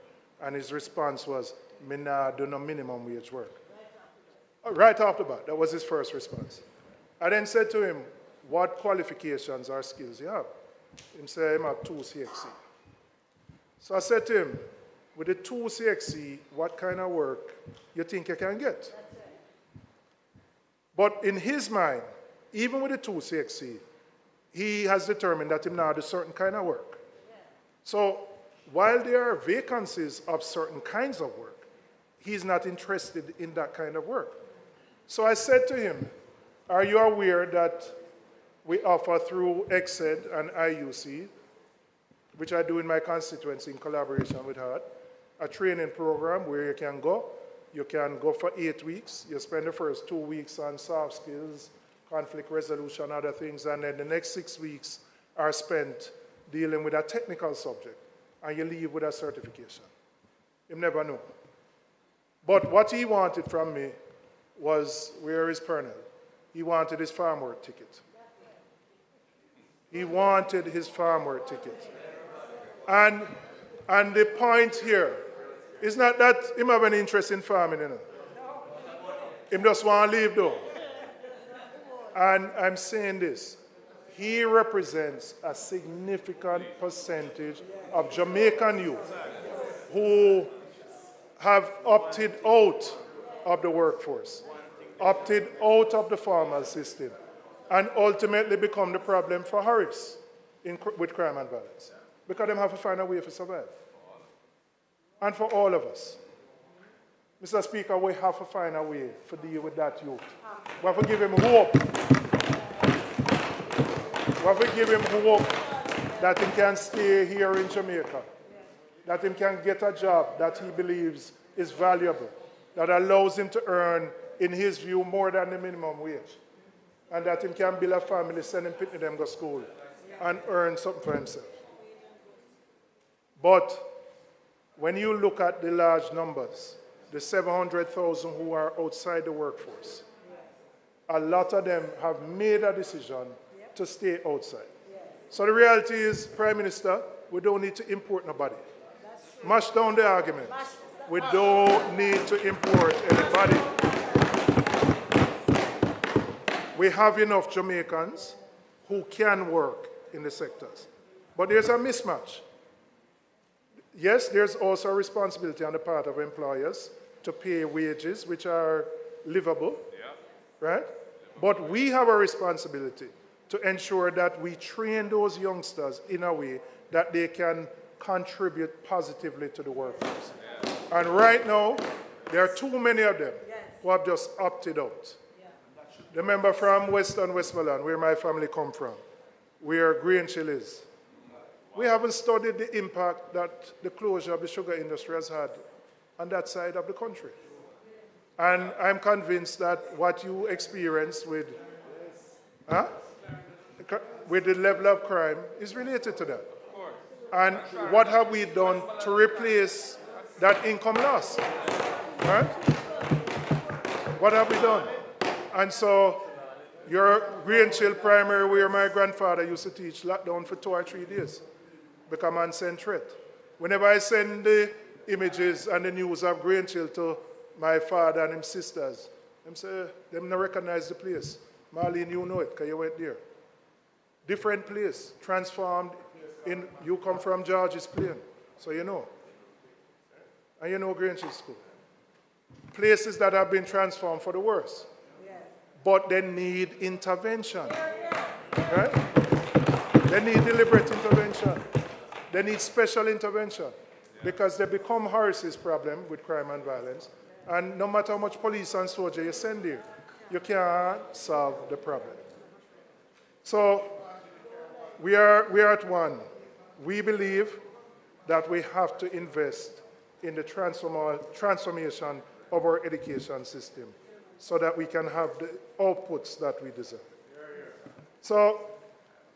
Speaker 7: And his response was, me nah do no minimum wage work. Right off the bat, that was his first response. I then said to him, what qualifications or skills you have? He said, I have 2 CXC. So I said to him, with the 2 CXC, what kind of work you think you can get? But in his mind, even with the 2 CXC, he has determined that he now does certain kind of work. So while there are vacancies of certain kinds of work, he's not interested in that kind of work. So I said to him, are you aware that we offer through EXED and IUC, which I do in my constituency in collaboration with HEART, a training program where you can go. You can go for 8 weeks. You spend the first 2 weeks on soft skills, conflict resolution, other things, and then the next 6 weeks are spent dealing with a technical subject, and you leave with a certification. You never know. But what he wanted from me was, where is Pernell? He wanted his farm work ticket. He wanted his farm work ticket. And the point here is not that him have an interest in farming, you know. Him just want to leave though. And I'm saying this, he represents a significant percentage of Jamaican youth who have opted out of the workforce, opted out of the formal system, and ultimately become the problem for Harris with crime and violence, because they have to find a way to survive. and for all of us. Mr. Speaker, we have to find a way to deal with that youth. We have to give him hope. We have to give him hope that he can stay here in Jamaica, that he can get a job that he believes is valuable, that allows him to earn, in his view, more than the minimum wage, and that he can build a family, send him to them to school, and earn something for himself. But when you look at the large numbers, the 700,000 who are outside the workforce, a lot of them have made a decision to stay outside. So the reality is, Prime Minister, we don't need to import nobody. Mash down the argument. We don't need to import anybody. We have enough Jamaicans who can work in the sectors. But there's a mismatch. Yes, there's also a responsibility on the part of employers to pay wages which are livable, right? But we have a responsibility to ensure that we train those youngsters in a way that they can contribute positively to the workforce. And right now, there are too many of them who have just opted out. The member from Western Westmoreland, where my family come from, where Greenchill is, we haven't studied the impact that the closure of the sugar industry has had on that side of the country. And I'm convinced that what you experience with the level of crime is related to that. And what have we done to replace that income loss? Right? What have we done? And so your Greenchill Primary, where my grandfather used to teach, locked down for 2 or 3 days because man sent threat. Whenever I send the images and the news of Greenchill to my father and his sisters, them say, them not recognize the place. Marlene, you know it, because you went there. Different place, transformed in, you come from George's Plain, so you know. And you know Greenchill School. Places that have been transformed for the worse. But they need intervention, right? They need deliberate intervention. They need special intervention because they become Harris's problem with crime and violence. And no matter how much police and soldier you send there, you can't solve the problem. So we are at one. We believe that we have to invest in the transformation of our education system so that we can have the outputs that we deserve. So,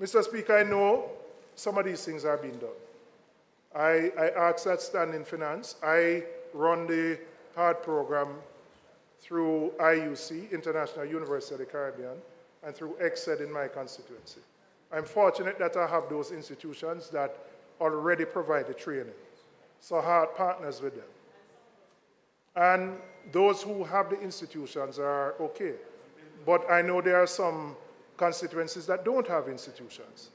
Speaker 7: Mr. Speaker, I know some of these things are being done. I ask that stand in finance. I run the HARD program through IUC, International University of the Caribbean, and through EXCED in my constituency. I'm fortunate that I have those institutions that already provide the training. So HARD partners with them. And those who have the institutions are okay. But I know there are some constituencies that don't have institutions.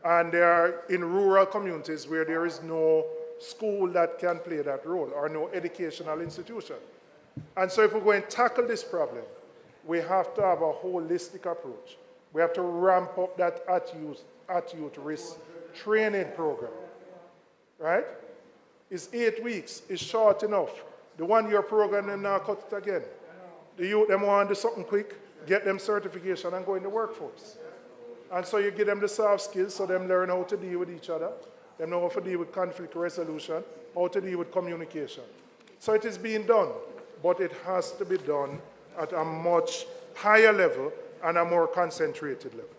Speaker 7: And they are in rural communities where there is no school that can play that role or no educational institution. And so if we're going to tackle this problem, we have to have a holistic approach. We have to ramp up that at-youth risk training program, right? It's 8 weeks, it's short enough. The 1-year program, then now cut it again. The youth, them want to do something quick, get them certification and go in the workforce. And so you give them the soft skills so them learn how to deal with each other, them know how to deal with conflict resolution, how to deal with communication. So it is being done, but it has to be done at a much higher level and a more concentrated level.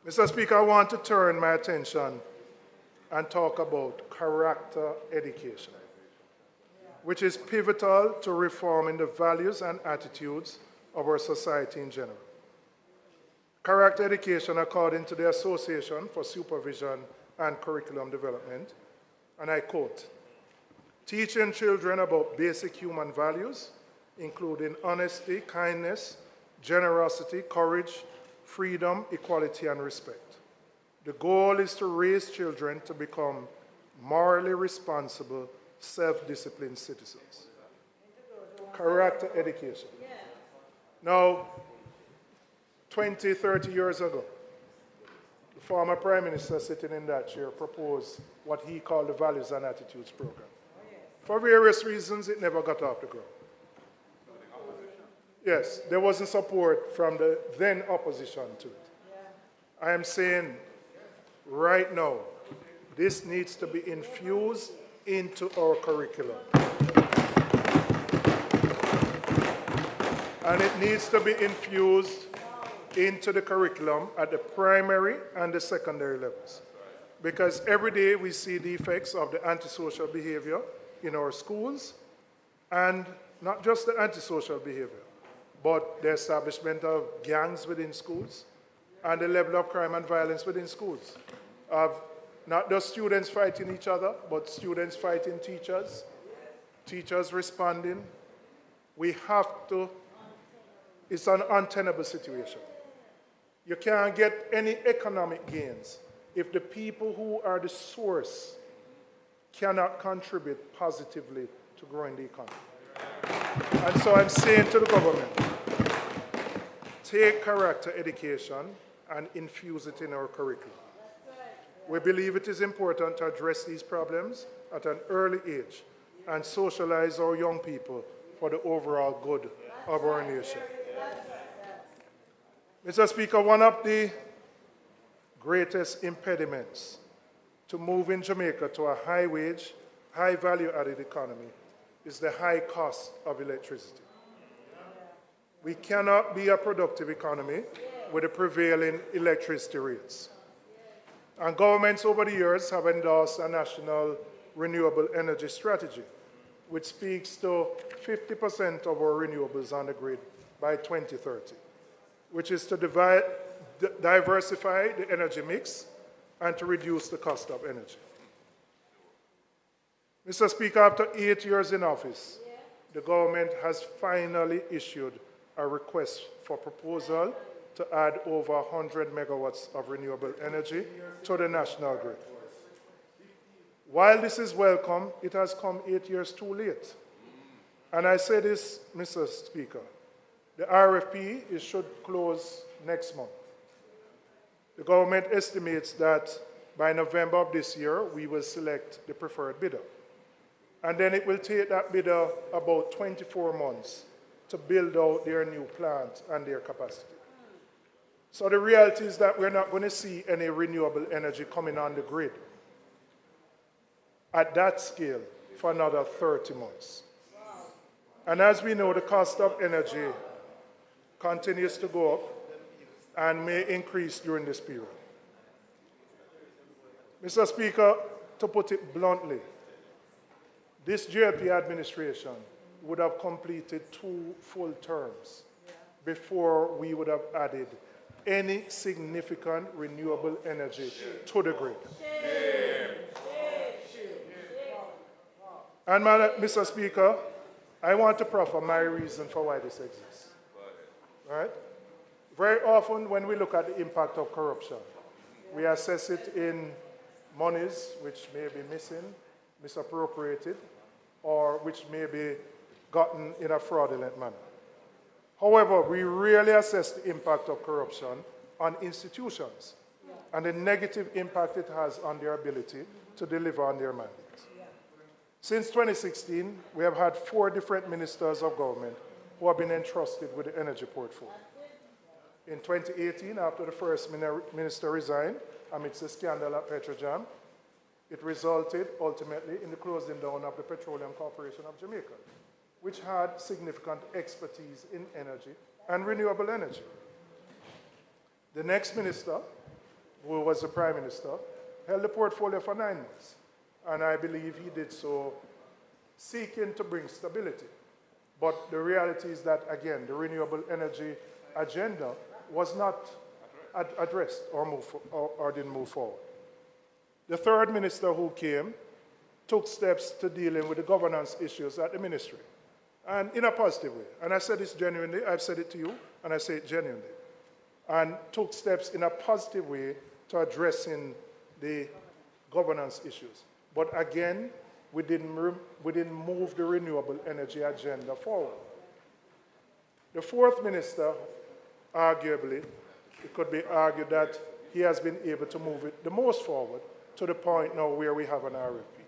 Speaker 7: Mr. Speaker, I want to turn my attention and talk about character education, which is pivotal to reforming the values and attitudes of our society in general. Character education, according to the Association for Supervision and Curriculum Development, and I quote, teaching children about basic human values, including honesty, kindness, generosity, courage, freedom, equality, and respect. The goal is to raise children to become morally responsible, self-disciplined citizens. Character education. Now, 20, 30 years ago, former Prime Minister sitting in that chair proposed what he called the Values and Attitudes Program. For various reasons, it never got off the ground. Yes, there wasn't support from the then opposition to it. I am saying right now, this needs to be infused into our curriculum. And it needs to be infused into the curriculum at the primary and the secondary levels. Because every day we see the effects of the antisocial behavior in our schools, and not just the antisocial behavior, but the establishment of gangs within schools and the level of crime and violence within schools. Of not just students fighting each other, but students fighting teachers, teachers responding. We have to, it's an untenable situation. You can't get any economic gains if the people who are the source cannot contribute positively to growing the economy. And so I'm saying to the government, take character education and infuse it in our curriculum. We believe it is important to address these problems at an early age and socialize our young people for the overall good of our nation. Mr. Speaker, one of the greatest impediments to moving Jamaica to a high-wage, high-value-added economy is the high cost of electricity. We cannot be a productive economy with the prevailing electricity rates. And governments over the years have endorsed a national renewable energy strategy, which speaks to 50% of our renewables on the grid by 2030, which is to diversify the energy mix and to reduce the cost of energy. Mr. Speaker, after 8 years in office, the government has finally issued a request for proposal to add over 100 megawatts of renewable energy to the national grid. While this is welcome, it has come 8 years too late. And I say this, Mr. Speaker, the RFP should close next month. The government estimates that by November of this year, we will select the preferred bidder. And then it will take that bidder about 24 months to build out their new plant and their capacity. So the reality is that we're not going to see any renewable energy coming on the grid at that scale for another 30 months. And as we know, the cost of energy continues to go up and may increase during this period. Mr. Speaker, to put it bluntly, this JLP administration would have completed 2 full terms before we would have added any significant renewable energy to the grid. And Mr. Speaker, I want to proffer my reason for why this exists. Right? Very often when we look at the impact of corruption, we assess it in monies which may be missing, misappropriated, or which may be gotten in a fraudulent manner. However, we rarely assess the impact of corruption on institutions and the negative impact it has on their ability to deliver on their mandates. Since 2016, we have had 4 different ministers of government who have been entrusted with the energy portfolio. In 2018, after the first minister resigned amidst the scandal at Petrojam, it resulted ultimately in the closing down of the Petroleum Corporation of Jamaica, which had significant expertise in energy and renewable energy. The next minister, who was the Prime Minister, held the portfolio for 9 months, and I believe he did so seeking to bring stability. But the reality is that, again, the renewable energy agenda was not addressed or didn't move forward. The third minister who came took steps to dealing with the governance issues at the ministry, and in a positive way. And I said this genuinely, I've said it to you, and I say it genuinely. And took steps in a positive way to addressing the governance issues. But again, we didn't move the renewable energy agenda forward. The fourth minister, arguably, it could be argued that he has been able to move it the most forward to the point now where we have an RFP.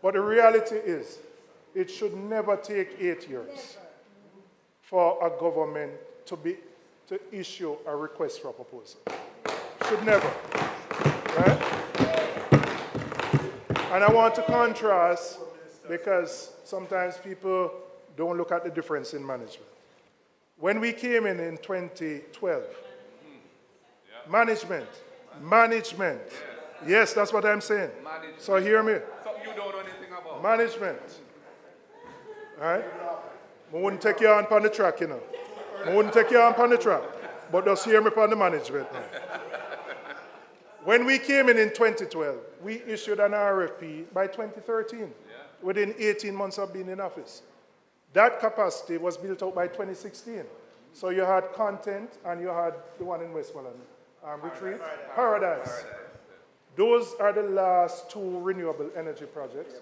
Speaker 7: But the reality is, it should never take 8 years for a government to issue a request for proposal. Should never, right? And I want to contrast, because sometimes people don't look at the difference in management. When we came in 2012, management, yes, that's what I'm saying. So hear me.
Speaker 9: Something you don't know anything about.
Speaker 7: Management, all right? I wouldn't take you on the track, you know. I wouldn't take you on the track, but just hear me on the management now. When we came in 2012, we issued an RFP by 2013, within 18 months of being in office. That capacity was built out by 2016. So you had Content and you had the one in Westmoreland, Retreat, Paradise. Those are the last 2 renewable energy projects.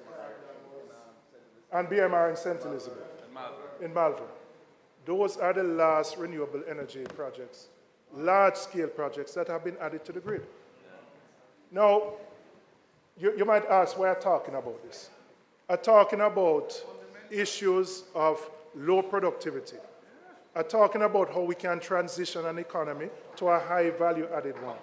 Speaker 7: And BMR in St. Elizabeth, in Malvern. Those are the last renewable energy projects, large-scale projects that have been added to the grid. Now, you might ask why I'm talking about this. I'm talking about issues of low productivity. I'm talking about how we can transition an economy to a high value-added one,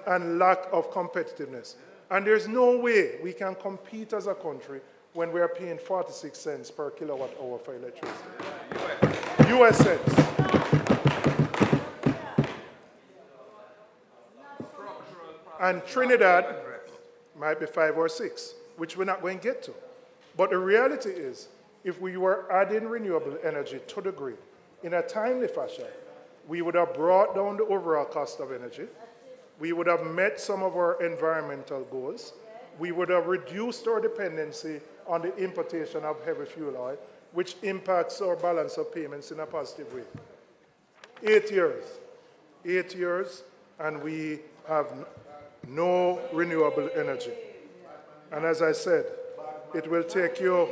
Speaker 7: and lack of competitiveness. And there's no way we can compete as a country when we're paying 46 cents per kilowatt hour for electricity. US cents. And Trinidad might be 5 or 6, which we're not going to get to. But the reality is, if we were adding renewable energy to the grid in a timely fashion, we would have brought down the overall cost of energy. We would have met some of our environmental goals. We would have reduced our dependency on the importation of heavy fuel oil, which impacts our balance of payments in a positive way. 8 years. 8 years, and we have no renewable energy. And as I said, it will take you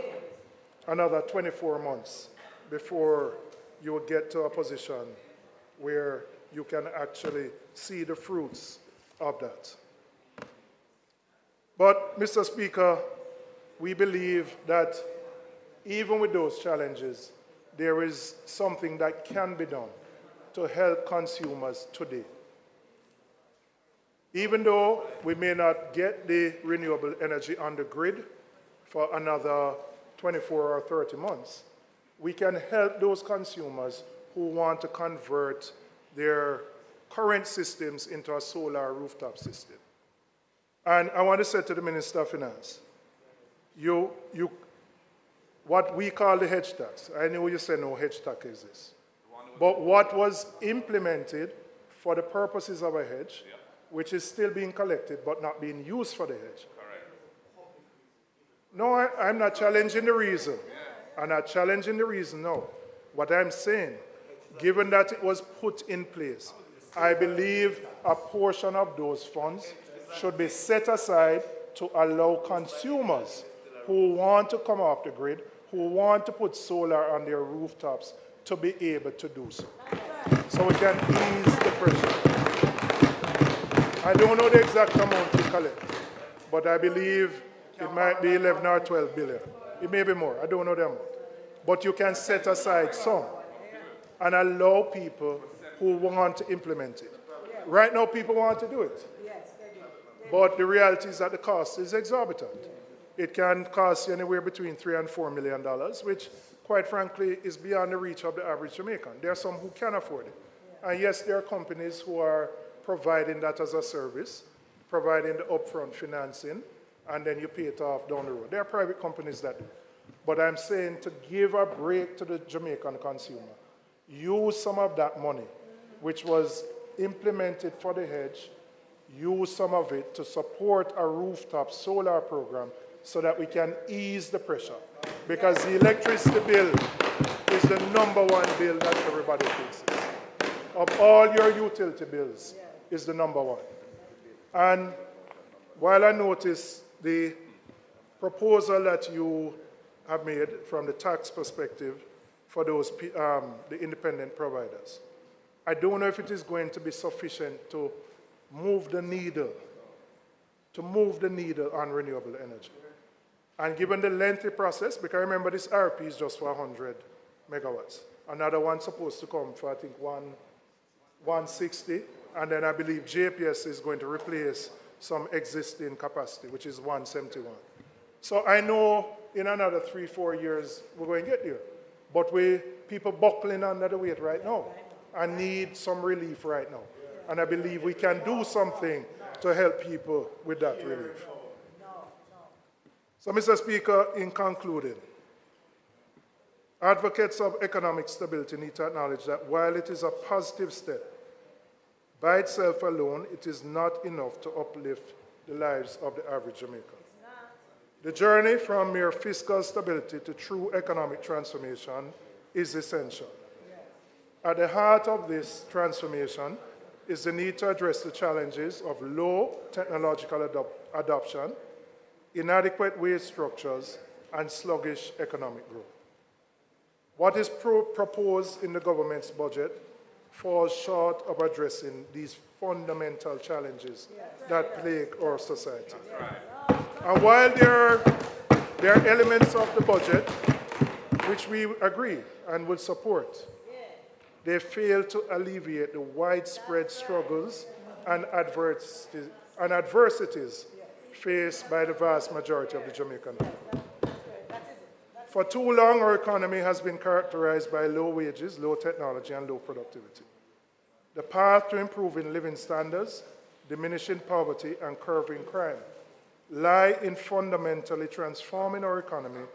Speaker 7: another 24 months before you will get to a position where you can actually see the fruits of that. But, Mr. Speaker, we believe that even with those challenges, there is something that can be done to help consumers today. Even though we may not get the renewable energy on the grid for another 24 or 30 months, we can help those consumers who want to convert their current systems into a solar rooftop system. And I want to say to the Minister of Finance, what we call the hedge tax, I know you say no hedge tax exists, but what was implemented for the purposes of a hedge, which is still being collected but not being used for the hedge.
Speaker 9: Correct.
Speaker 7: No, I'm not challenging the reason. I'm not challenging the reason, no. What I'm saying, given that it was put in place, I believe a portion of those funds should be set aside to allow consumers who want to come off the grid, who want to put solar on their rooftops, to be able to do so. So we can ease the pressure. I don't know the exact amount to collect, but I believe it might be 11 or 12 billion. It may be more, I don't know the amount. But you can set aside some and allow people who want to implement it. Right now, people want to do it. But the reality is that the cost is exorbitant. It can cost you anywhere between $3 and $4 million, which, quite frankly, is beyond the reach of the average Jamaican. There are some who can afford it. And yes, there are companies who are providing that as a service, providing the upfront financing, and then you pay it off down the road. There are private companies that do. But I'm saying to give a break to the Jamaican consumer, use some of that money, which was implemented for the hedge, use some of it to support a rooftop solar program so that we can ease the pressure. Because the electricity bill is the #1 bill that everybody faces. Of all your utility bills, is the #1. And while I notice the proposal that you have made from the tax perspective for those the independent providers, I don't know if it is going to be sufficient to move the needle, on renewable energy. And given the lengthy process, because remember this RP is just for 100 megawatts. Another one's supposed to come for, I think, 160. And then I believe JPS is going to replace some existing capacity, which is 171. So I know in another 3-4 years, we're going to get there. But people buckling under the weight right now and need some relief right now. And I believe we can do something to help people with that relief. So, Mr. Speaker, in concluding, advocates of economic stability need to acknowledge that while it is a positive step, by itself alone, it is not enough to uplift the lives of the average Jamaican. The journey from mere fiscal stability to true economic transformation is essential. At the heart of this transformation is the need to address the challenges of low technological adoption, inadequate wage structures, and sluggish economic growth. What is proposed in the government's budget falls short of addressing these fundamental challenges that plague our society. And while there are elements of the budget which we agree and will support, they fail to alleviate the widespread struggles and adversities faced by the vast majority of the Jamaican people. For too long, our economy has been characterized by low wages, low technology, and low productivity. The path to improving living standards, diminishing poverty, and curbing crime lie in fundamentally transforming our economy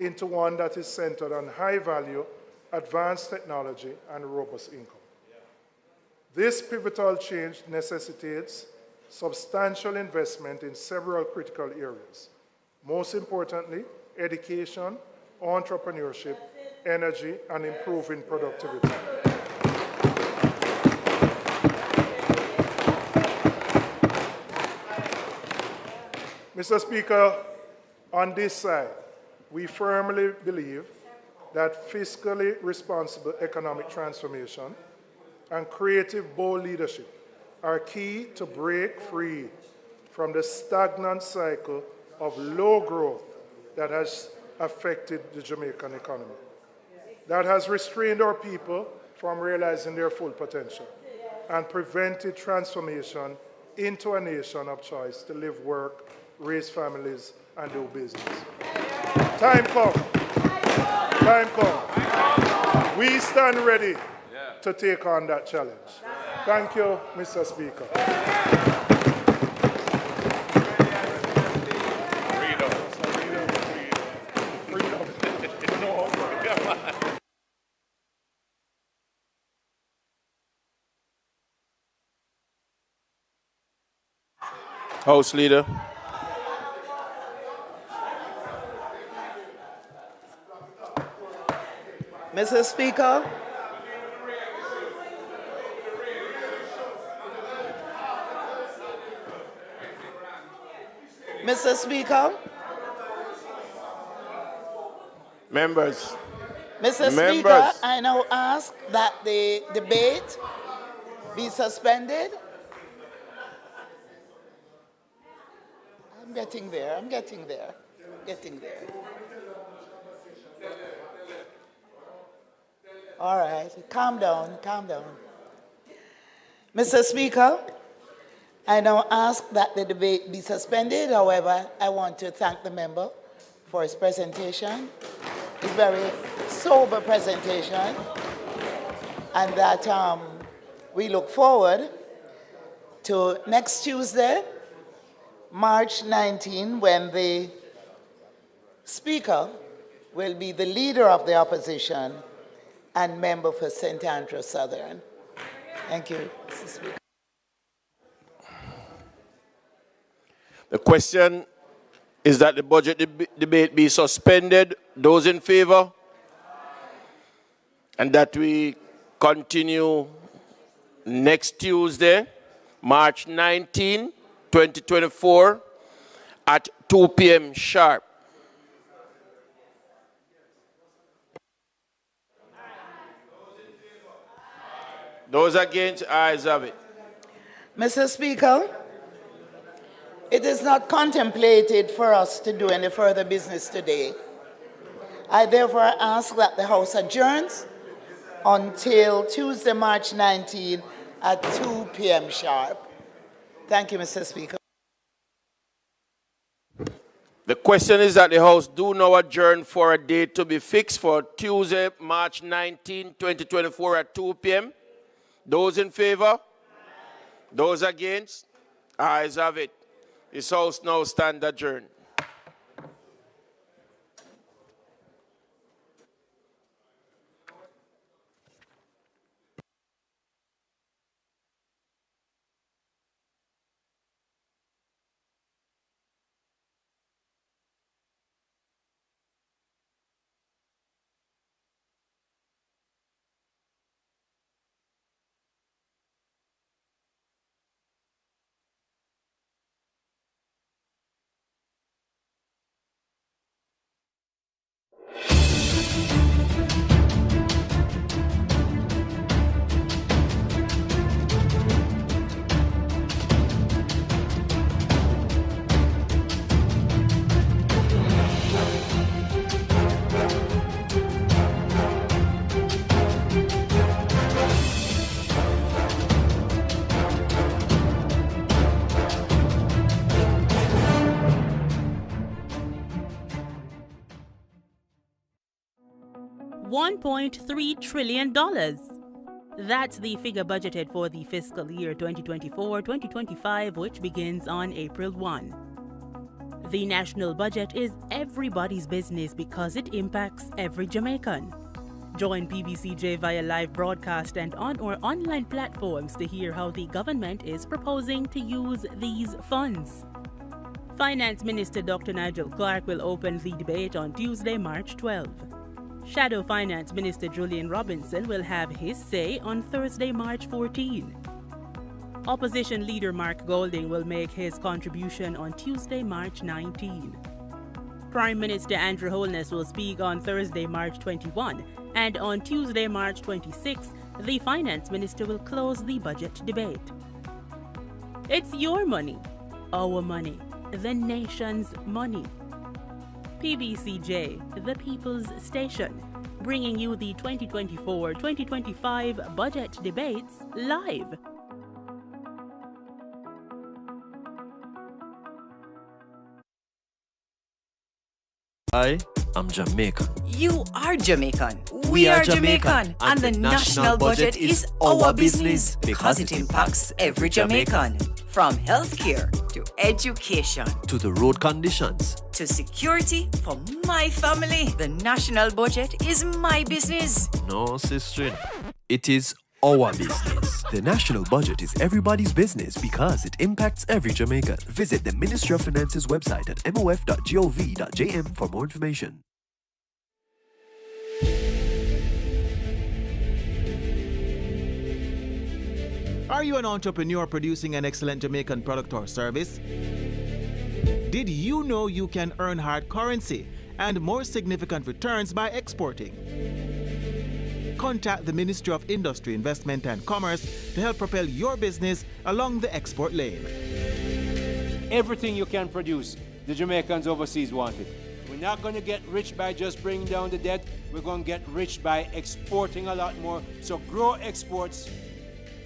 Speaker 7: into one that is centered on high value, advanced technology, and robust income. This pivotal change necessitates substantial investment in several critical areas. Most importantly, education, entrepreneurship, energy, and improving productivity. Mr. Speaker, on this side, we firmly believe that fiscally responsible economic transformation and creative, bold leadership are key to break free from the stagnant cycle of low growth that has affected the Jamaican economy, that has restrained our people from realizing their full potential and prevented transformation into a nation of choice to live, work, raise families, and do business. Time come. Time come. We stand ready to take on that challenge. Thank you, Mr. Speaker.
Speaker 5: House Leader.
Speaker 10: Mr. Speaker, Mr. Speaker,
Speaker 5: Members.
Speaker 10: Mr. Speaker, I now ask that the debate be suspended. I'm getting there. All right, calm down. Mr. Speaker, I now ask that the debate be suspended. However, I want to thank the member for his presentation, his very sober presentation, and that we look forward to next Tuesday, March 19, when the Speaker will be the leader of the opposition and member for St. Andrew Southern. Thank you, Mr. Speaker.
Speaker 5: The question is that the budget debate be suspended. Those in favor? And that we continue next Tuesday, March 19, 2024, at 2 p.m. sharp. Those against, ayes have it.
Speaker 10: Mr. Speaker, it is not contemplated for us to do any further business today. I therefore ask that the House adjourns until Tuesday, March 19 at 2 p.m. sharp. Thank you, Mr. Speaker.
Speaker 5: The question is that the House do now adjourn for a date to be fixed for Tuesday, March 19, 2024 at 2 p.m. Those in favor? Those against? Ayes have it. This House now stand adjourned.
Speaker 11: $1.3 trillion. That's the figure budgeted for the fiscal year 2024-2025, which begins on April 1. The national budget is everybody's business because it impacts every Jamaican. Join PBCJ via live broadcast and on our online platforms to hear how the government is proposing to use these funds. Finance Minister Dr. Nigel Clark will open the debate on Tuesday, March 12. Shadow Finance Minister Julian will have his say on Thursday, March 14. Opposition Leader Mark Golding will make his contribution on Tuesday, March 19. Prime Minister Andrew Holness will speak on Thursday, March 21, and on Tuesday, March 26, the Finance Minister will close the budget debate. It's your money, our money, the nation's money. PBCJ, the People's Station, bringing you the 2024-2025 budget debates live.
Speaker 2: I am Jamaican.
Speaker 3: You are Jamaican.
Speaker 2: We are Jamaican,
Speaker 3: And the national budget is our business because it impacts every Jamaican. From healthcare to education
Speaker 2: To the road conditions.
Speaker 3: to security for my family. The national budget is my business.
Speaker 2: No, sister. It is our business. The national budget is everybody's business because it impacts every Jamaican. Visit the Ministry of Finance's website at mof.gov.jm for more information.
Speaker 12: Are you an entrepreneur producing an excellent Jamaican product or service? Did you know you can earn hard currency and more significant returns by exporting? Contact the Ministry of Industry, Investment and Commerce to help propel your business along the export lane.
Speaker 13: Everything you can produce, the Jamaicans overseas want it. We're not going to get rich by just bringing down the debt. We're going to get rich by exporting a lot more. So grow exports,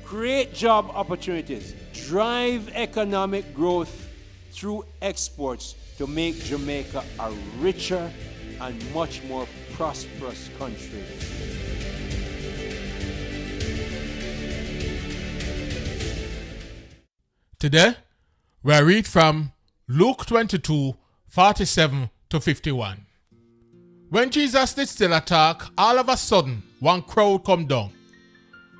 Speaker 13: create job opportunities, drive economic growth through exports to make Jamaica a richer and much more prosperous country.
Speaker 14: Today, we read from Luke 22:47-51. When Jesus did still a talk, all of a sudden, one crowd come down.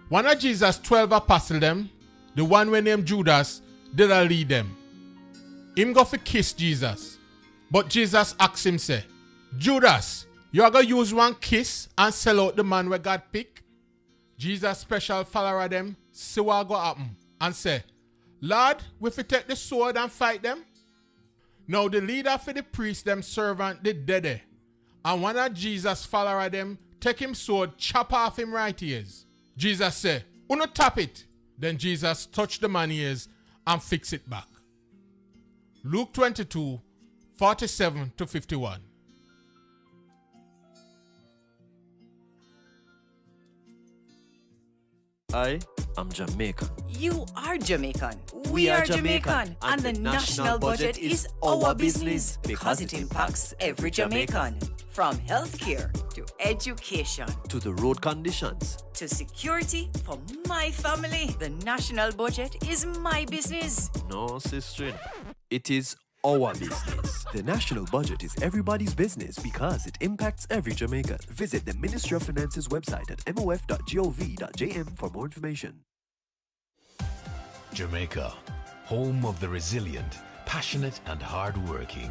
Speaker 14: One of Jesus' 12 apostles them, the one we named Judas, did a lead them. Him go for kiss Jesus. But Jesus asked him, say, Judas, you are going to use one kiss and sell out the man where God pick? Jesus' special follower them, see what go happen, and say, Lord, we fi take the sword and fight them? Now the leader for the priest, them servant, did dead. And one of Jesus' follower them, take him sword, chop off him right ears. Jesus say, Uno tap it. Then Jesus touched the man's ears and fixed it back. Luke 22, 47 to 51.
Speaker 2: I am Jamaican.
Speaker 3: You are Jamaican. We are Jamaican. And the national budget is our business because it impacts every Jamaican. From healthcare to education
Speaker 2: To the road conditions.
Speaker 3: to security for my family. The national budget is my business.
Speaker 2: No, sister. It is our business. The national budget is everybody's business because it impacts every Jamaican. Visit the Ministry of Finance's website at mof.gov.jm for more information.
Speaker 15: Jamaica, home of the resilient, passionate and hard-working.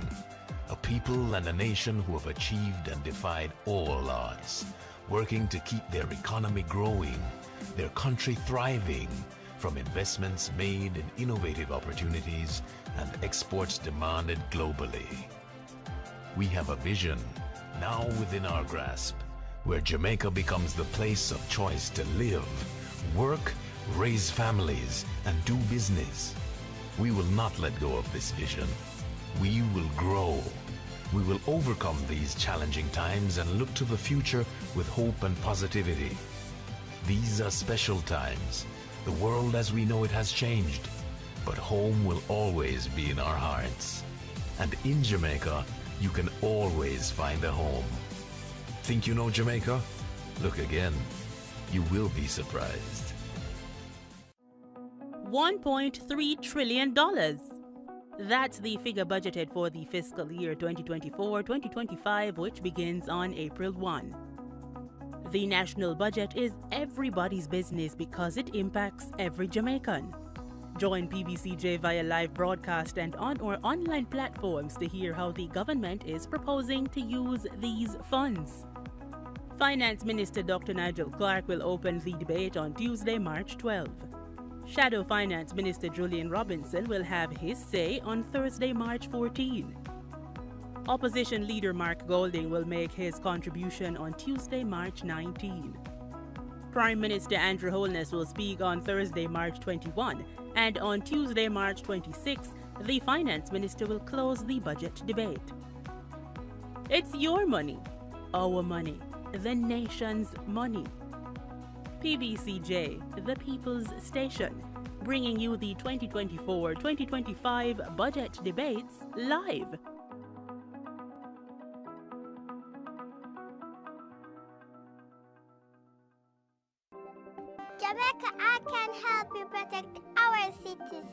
Speaker 15: A people and a nation who have achieved and defied all odds, working to keep their economy growing, their country thriving, from investments made in innovative opportunities and exports demanded globally. We have a vision, now within our grasp, where Jamaica becomes the place of choice to live, work, raise families, and do business. We will not let go of this vision. We will grow. We will overcome these challenging times and look to the future with hope and positivity. These are special times. The world as we know it has changed, but home will always be in our hearts. And in Jamaica, you can always find a home. Think you know Jamaica? Look again. You will be surprised.
Speaker 11: $1.3 trillion. That's the figure budgeted for the fiscal year 2024-2025, which begins on April 1. The national budget is everybody's business because it impacts every Jamaican. Join PBCJ via live broadcast and on our online platforms to hear how the government is proposing to use these funds. Finance Minister Dr. Nigel Clark will open the debate on Tuesday, March 12. Shadow Finance Minister Julian Robinson will have his say on Thursday, March 14. Opposition leader Mark Golding will make his contribution on Tuesday, March 19. Prime Minister Andrew Holness will speak on Thursday, March 21, and on Tuesday, March 26, the Finance Minister will close the budget debate. It's your money, our money, the nation's money. PBCJ, the People's Station, bringing you the 2024-2025 budget debates live.
Speaker 16: Jamaica, I can help you protect our citizens.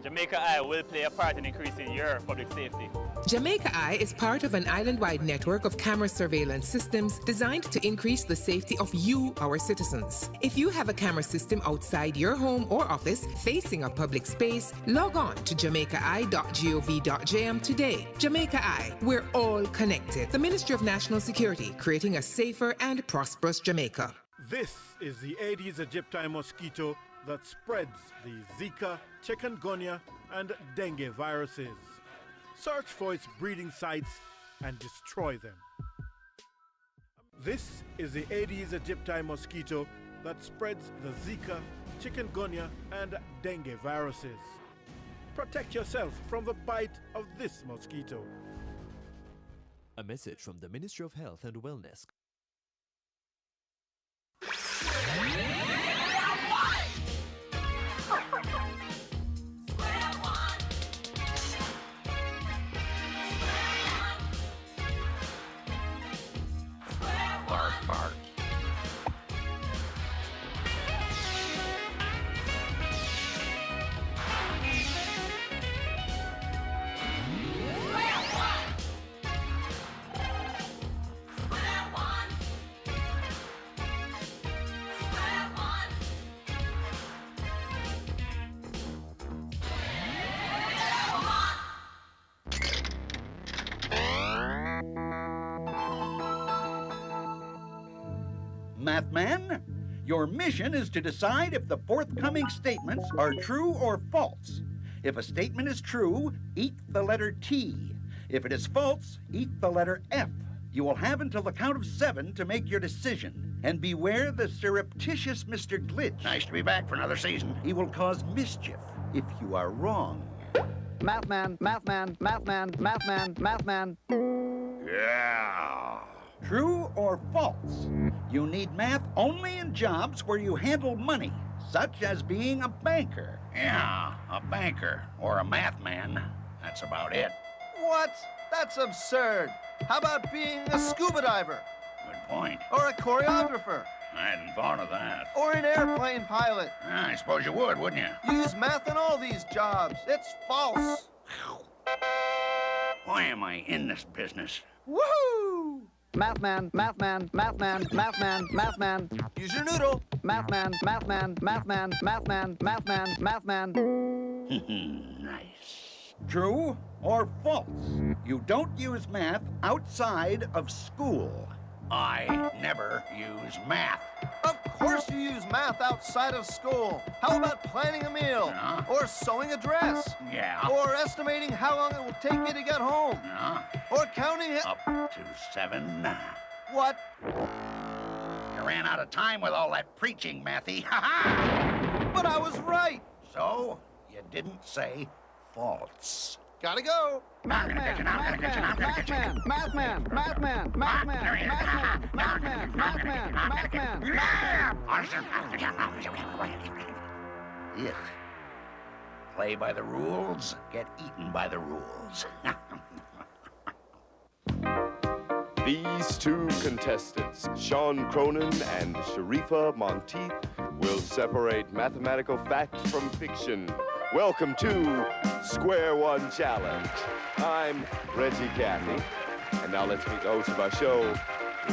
Speaker 17: Jamaica Eye will play a part in increasing your public safety.
Speaker 18: Jamaica Eye is part of an island-wide network of camera surveillance systems designed to increase the safety of you, our citizens. If you have a camera system outside your home or office facing a public space, log on to jamaicaeye.gov.jm today. Jamaica Eye, we're all connected. The Ministry of National Security, creating a safer and prosperous Jamaica.
Speaker 19: This is the Aedes aegypti mosquito that spreads the Zika, chikungunya, and dengue viruses. Search for its breeding sites and destroy them. This is the Aedes aegypti mosquito that spreads the Zika, chikungunya, and dengue viruses. Protect yourself from the bite of this mosquito.
Speaker 2: A message from the Ministry of Health and Wellness.
Speaker 20: Mathman, your mission is to decide if the forthcoming statements are true or false. If a statement is true, eat the letter T. If it is false, eat the letter F. You will have until the count of 7 to make your decision. And beware the surreptitious Mr. Glitch.
Speaker 21: Nice to be back for another season.
Speaker 20: He will cause mischief if you are wrong.
Speaker 22: Math man, math man, math man, math man, math man.
Speaker 20: Yeah. True or false? You need math only in jobs where you handle money, such as being a banker.
Speaker 21: Yeah, a banker or a math man. That's about it.
Speaker 23: What? That's absurd. How about being a scuba diver?
Speaker 21: Good point.
Speaker 23: Or a choreographer?
Speaker 21: I hadn't thought of that.
Speaker 23: Or an airplane pilot?
Speaker 21: I suppose you would, wouldn't you?
Speaker 23: You use math in all these jobs. It's false.
Speaker 21: Why am I in this business?
Speaker 23: Woohoo!
Speaker 22: Math man, math man, math man, math man, math man.
Speaker 23: Use your noodle.
Speaker 22: Math man, math man, math man, math man, math man, math man.
Speaker 20: Nice. True or false? You don't use math outside of school.
Speaker 21: I never use math.
Speaker 23: Of course you use math outside of school. How about planning a meal? Or sewing a dress?
Speaker 21: Yeah.
Speaker 23: Or estimating how long it will take you to get home? Or counting
Speaker 21: Up to 7.
Speaker 23: What?
Speaker 21: You ran out of time with all that preaching, Matthew. Ha-ha!
Speaker 23: But I was right.
Speaker 21: So, you didn't say false.
Speaker 23: Gotta go.
Speaker 22: Math man, math man, math man, math man, math man, math man, math man, math man, math man, math man.
Speaker 21: If play by the rules, get eaten by the rules.
Speaker 24: These two contestants, Sean Cronin and Sharifa Monteith, will separate mathematical fact from fiction. Welcome to Square One Challenge. I'm Reggie Cathy, and now let's meet the host of our show,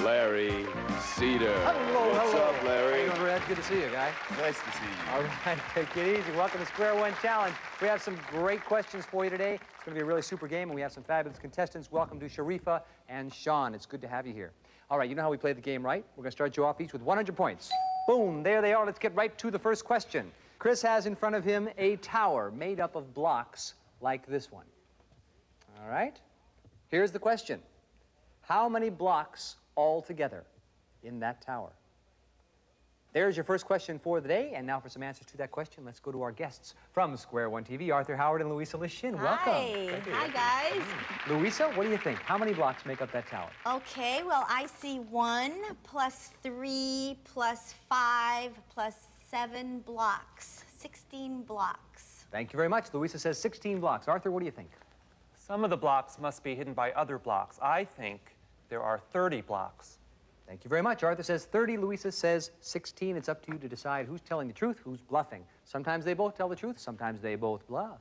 Speaker 24: Larry Cedar.
Speaker 25: Hello,
Speaker 24: What's
Speaker 25: hello.
Speaker 24: up, Larry?
Speaker 25: How you doing, Red? Good to see you, guy.
Speaker 24: Nice to see you.
Speaker 25: All right, take it easy. Welcome to Square One Challenge. We have some great questions for you today. It's going to be a really super game, and we have some fabulous contestants. Welcome to Sharifa and Sean. It's good to have you here. All right, you know how we play the game, right? We're going to start you off each with 100 points. Boom, there they are. Let's get right to the first question. Chris has in front of him a tower made up of blocks like this one. All right? Here's the question. How many blocks altogether in that tower? There's your first question for the day, and now for some answers to that question, let's go to our guests from Square One TV, Arthur Howard and Louisa Lishin. Welcome.
Speaker 26: Hi, guys.
Speaker 25: Louisa, what do you think? How many blocks make up that tower?
Speaker 26: Okay, well, I see 1 plus 3 plus 5 plus 7 blocks. 16 blocks.
Speaker 25: Thank you very much. Louisa says 16 blocks. Arthur, what do you think?
Speaker 27: Some of the blocks must be hidden by other blocks. I think there are 30 blocks.
Speaker 25: Thank you very much. Arthur says 30. Louisa says 16. It's up to you to decide who's telling the truth, who's bluffing. Sometimes they both tell the truth. Sometimes they both bluff.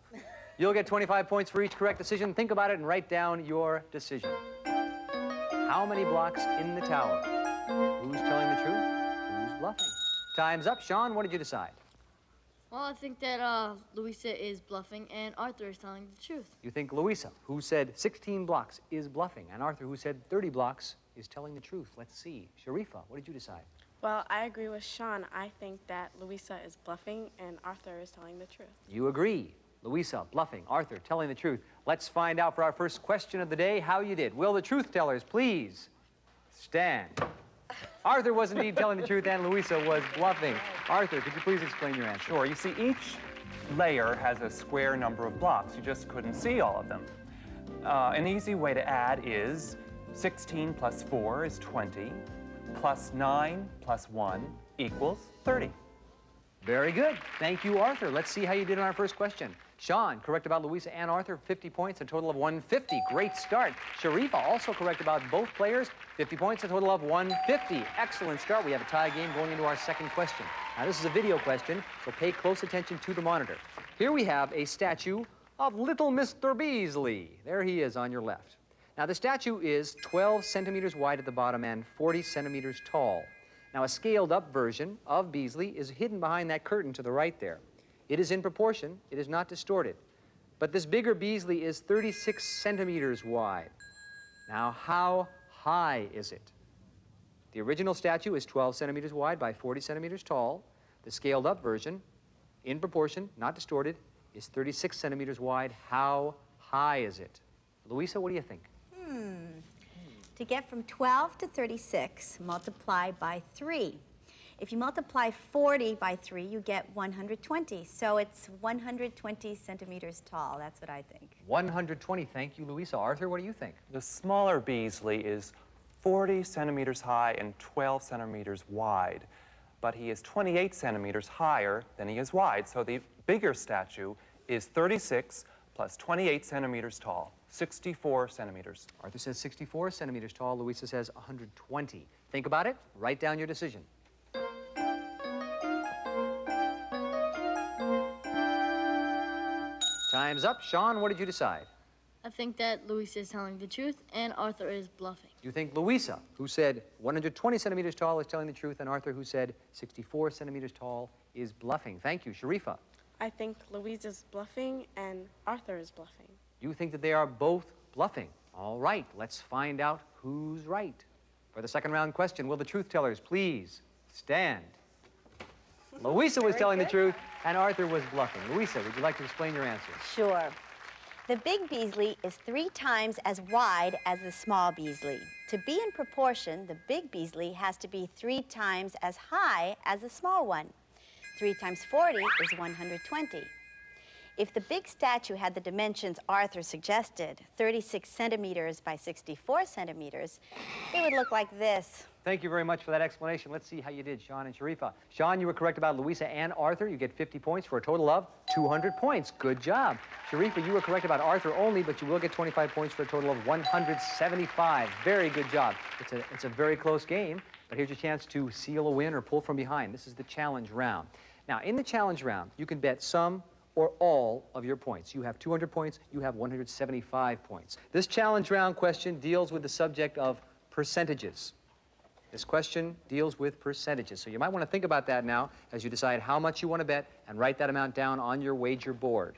Speaker 25: You'll get 25 points for each correct decision. Think about it and write down your decision. How many blocks in the tower? Who's telling the truth? Who's bluffing? Time's up. Sean, what did you decide?
Speaker 28: Well, I think that Louisa is bluffing and Arthur is telling the truth.
Speaker 25: You think Louisa, who said 16 blocks, is bluffing, and Arthur, who said 30 blocks, is telling the truth. Let's see. Sharifa, what did you decide?
Speaker 29: Well, I agree with Sean. I think that Louisa is bluffing and Arthur is telling the truth.
Speaker 25: You agree. Louisa, bluffing. Arthur, telling the truth. Let's find out for our first question of the day how you did. Will the truth tellers please stand? Arthur was indeed telling the truth and Louisa was bluffing. Arthur, could you please explain your answer?
Speaker 27: Sure. You see, each layer has a square number of blocks. You just couldn't see all of them. An easy way to add is 16 plus 4 is 20, plus 9 plus 1 equals 30.
Speaker 25: Very good. Thank you, Arthur. Let's see how you did on our first question. Sean, correct about Louisa and Arthur, 50 points, a total of 150. Great start. Sharifa, also correct about both players, 50 points, a total of 150. Excellent start. We have a tie game going into our second question. Now, this is a video question, so pay close attention to the monitor. Here we have a statue of little Mr. Beasley. There he is on your left. Now, the statue is 12 centimeters wide at the bottom and 40 centimeters tall. Now, a scaled-up version of Beasley is hidden behind that curtain to the right there. It is in proportion. It is not distorted. But this bigger Beasley is 36 centimeters wide. Now, how high is it? The original statue is 12 centimeters wide by 40 centimeters tall. The scaled-up version, in proportion, not distorted, is 36 centimeters wide. How high is it? Louisa, what do you think?
Speaker 26: To get from 12 to 36, multiply by 3. If you multiply 40 by 3, you get 120. So it's 120 centimeters tall. That's what I think.
Speaker 25: 120. Thank you, Louisa. Arthur, what do you think?
Speaker 27: The smaller Beasley is 40 centimeters high and 12 centimeters wide, but he is 28 centimeters higher than he is wide. So the bigger statue is 36 plus 28 centimeters tall, 64 centimeters.
Speaker 25: Arthur says 64 centimeters tall. Louisa says 120. Think about it. Write down your decision. Time's up. Sean, what did you decide?
Speaker 28: I think that Louisa is telling the truth and Arthur is bluffing.
Speaker 25: You think Louisa, who said 120 centimeters tall, is telling the truth, and Arthur, who said 64 centimeters tall, is bluffing. Thank you. Sharifa.
Speaker 29: I think Louisa's bluffing and Arthur is bluffing.
Speaker 25: You think that they are both bluffing. All right, let's find out who's right. For the second round question, will the truth tellers please stand? Louisa was telling the truth, and Arthur was bluffing. Louisa, would you like to explain your answer?
Speaker 26: Sure. The big Beasley is 3 times as wide as the small Beasley. To be in proportion, the big Beasley has to be 3 times as high as the small one. 3 times 40 is 120. If the big statue had the dimensions Arthur suggested, 36 centimeters by 64 centimeters, it would look like this.
Speaker 25: Thank you very much for that explanation. Let's see how you did, Sean and Sharifa. Sean, you were correct about Louisa and Arthur. You get 50 points for a total of 200 points. Good job. Sharifa, you were correct about Arthur only, but you will get 25 points for a total of 175. Very good job. It's a very close game, but here's your chance to seal a win or pull from behind. This is the challenge round. Now, in the challenge round, you can bet some or all of your points. You have 200 points, you have 175 points. This challenge round question deals with the subject of percentages. This question deals with percentages. So you might want to think about that now as you decide how much you want to bet and write that amount down on your wager board.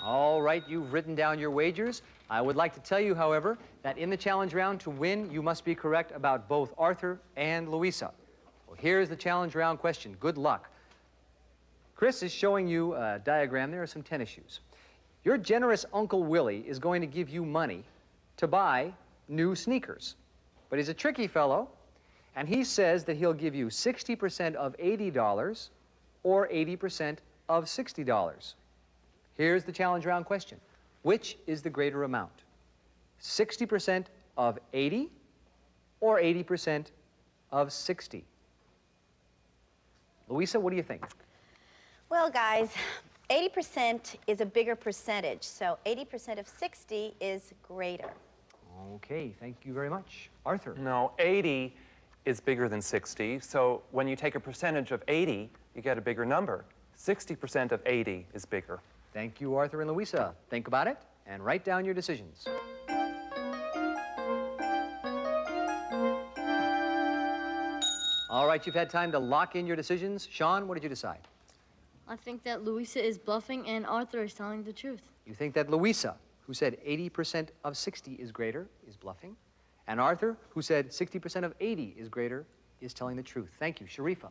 Speaker 25: All right, you've written down your wagers. I would like to tell you, however, that in the challenge round, to win, you must be correct about both Arthur and Louisa. Well, here's the challenge round question. Good luck. Chris is showing you a diagram. There are some tennis shoes. Your generous Uncle Willie is going to give you money to buy new sneakers. But he's a tricky fellow, and he says that he'll give you 60% of $80 or 80% of $60. Here's the challenge round question. Which is the greater amount? 60% of 80 or 80% of 60? Louisa, what do you think?
Speaker 26: Well, guys, 80% is a bigger percentage, so 80% of 60 is greater.
Speaker 25: Okay, thank you very much. Arthur?
Speaker 27: No, 80 is bigger than 60, so when you take a percentage of 80, you get a bigger number. 60% of 80 is bigger.
Speaker 25: Thank you, Arthur and Louisa. Think about it and write down your decisions. All right, you've had time to lock in your decisions. Sean, what did you decide?
Speaker 28: I think that Louisa is bluffing and Arthur is telling the truth.
Speaker 25: You think that Louisa, who said 80% of 60 is greater, is bluffing. And Arthur, who said 60% of 80 is greater, is telling the truth. Thank you. Sharifa?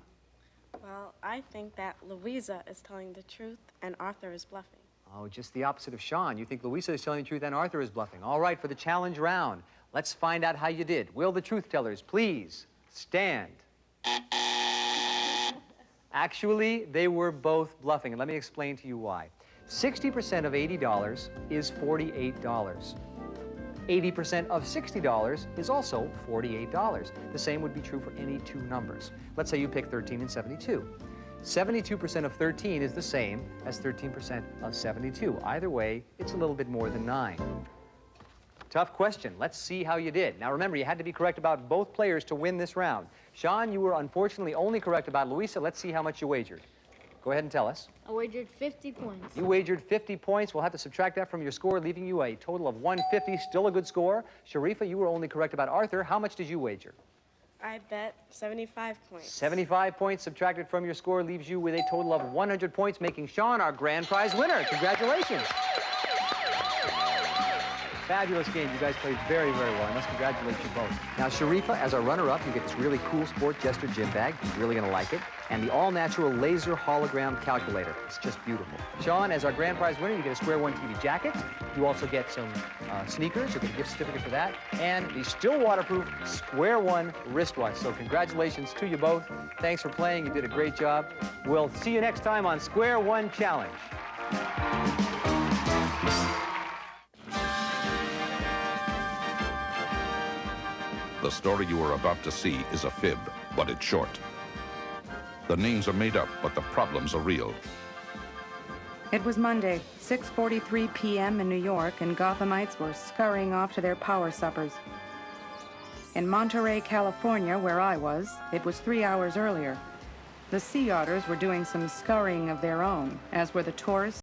Speaker 29: Well, I think that Louisa is telling the truth and Arthur is bluffing.
Speaker 25: Oh, just the opposite of Sean. You think Louisa is telling the truth and Arthur is bluffing. All right, for the challenge round, let's find out how you did. Will the truth tellers please stand? Actually, they were both bluffing, and let me explain to you why. 60% of $80 is $48. 80% of $60 is also $48. The same would be true for any two numbers. Let's say you pick 13 and 72. 72% of 13 is the same as 13% of 72. Either way, it's a little bit more than 9. Tough question. Let's see how you did. Now remember, you had to be correct about both players to win this round. Sean, you were unfortunately only correct about Louisa. Let's see how much you wagered. Go ahead and tell us.
Speaker 28: I wagered 50 points.
Speaker 25: You wagered 50 points. We'll have to subtract that from your score, leaving you a total of 150. Still a good score. Sharifa, you were only correct about Arthur. How much did you wager?
Speaker 29: I bet 75 points.
Speaker 25: 75 points subtracted from your score leaves you with a total of 100 points, making Sean our grand prize winner. Congratulations. Fabulous game. You guys played very, very well. I must congratulate you both. Now, Sharifa, as our runner-up, you get this really cool Sport Jester gym bag. You're really going to like it. And the all-natural laser hologram calculator. It's just beautiful. Sean, as our grand prize winner, you get a Square One TV jacket. You also get some sneakers. You get a gift certificate for that. And the still waterproof Square One wristwatch. So congratulations to you both. Thanks for playing. You did a great job. We'll see you next time on Square One Challenge.
Speaker 1: The story you are about to see is a fib, but it's short. The names are made up, but the problems are real.
Speaker 4: It was Monday, 6:43 p.m. in New York, and Gothamites were scurrying off to their power suppers. In Monterey, California, where I was, it was 3 hours earlier. The sea otters were doing some scurrying of their own, as were the tourists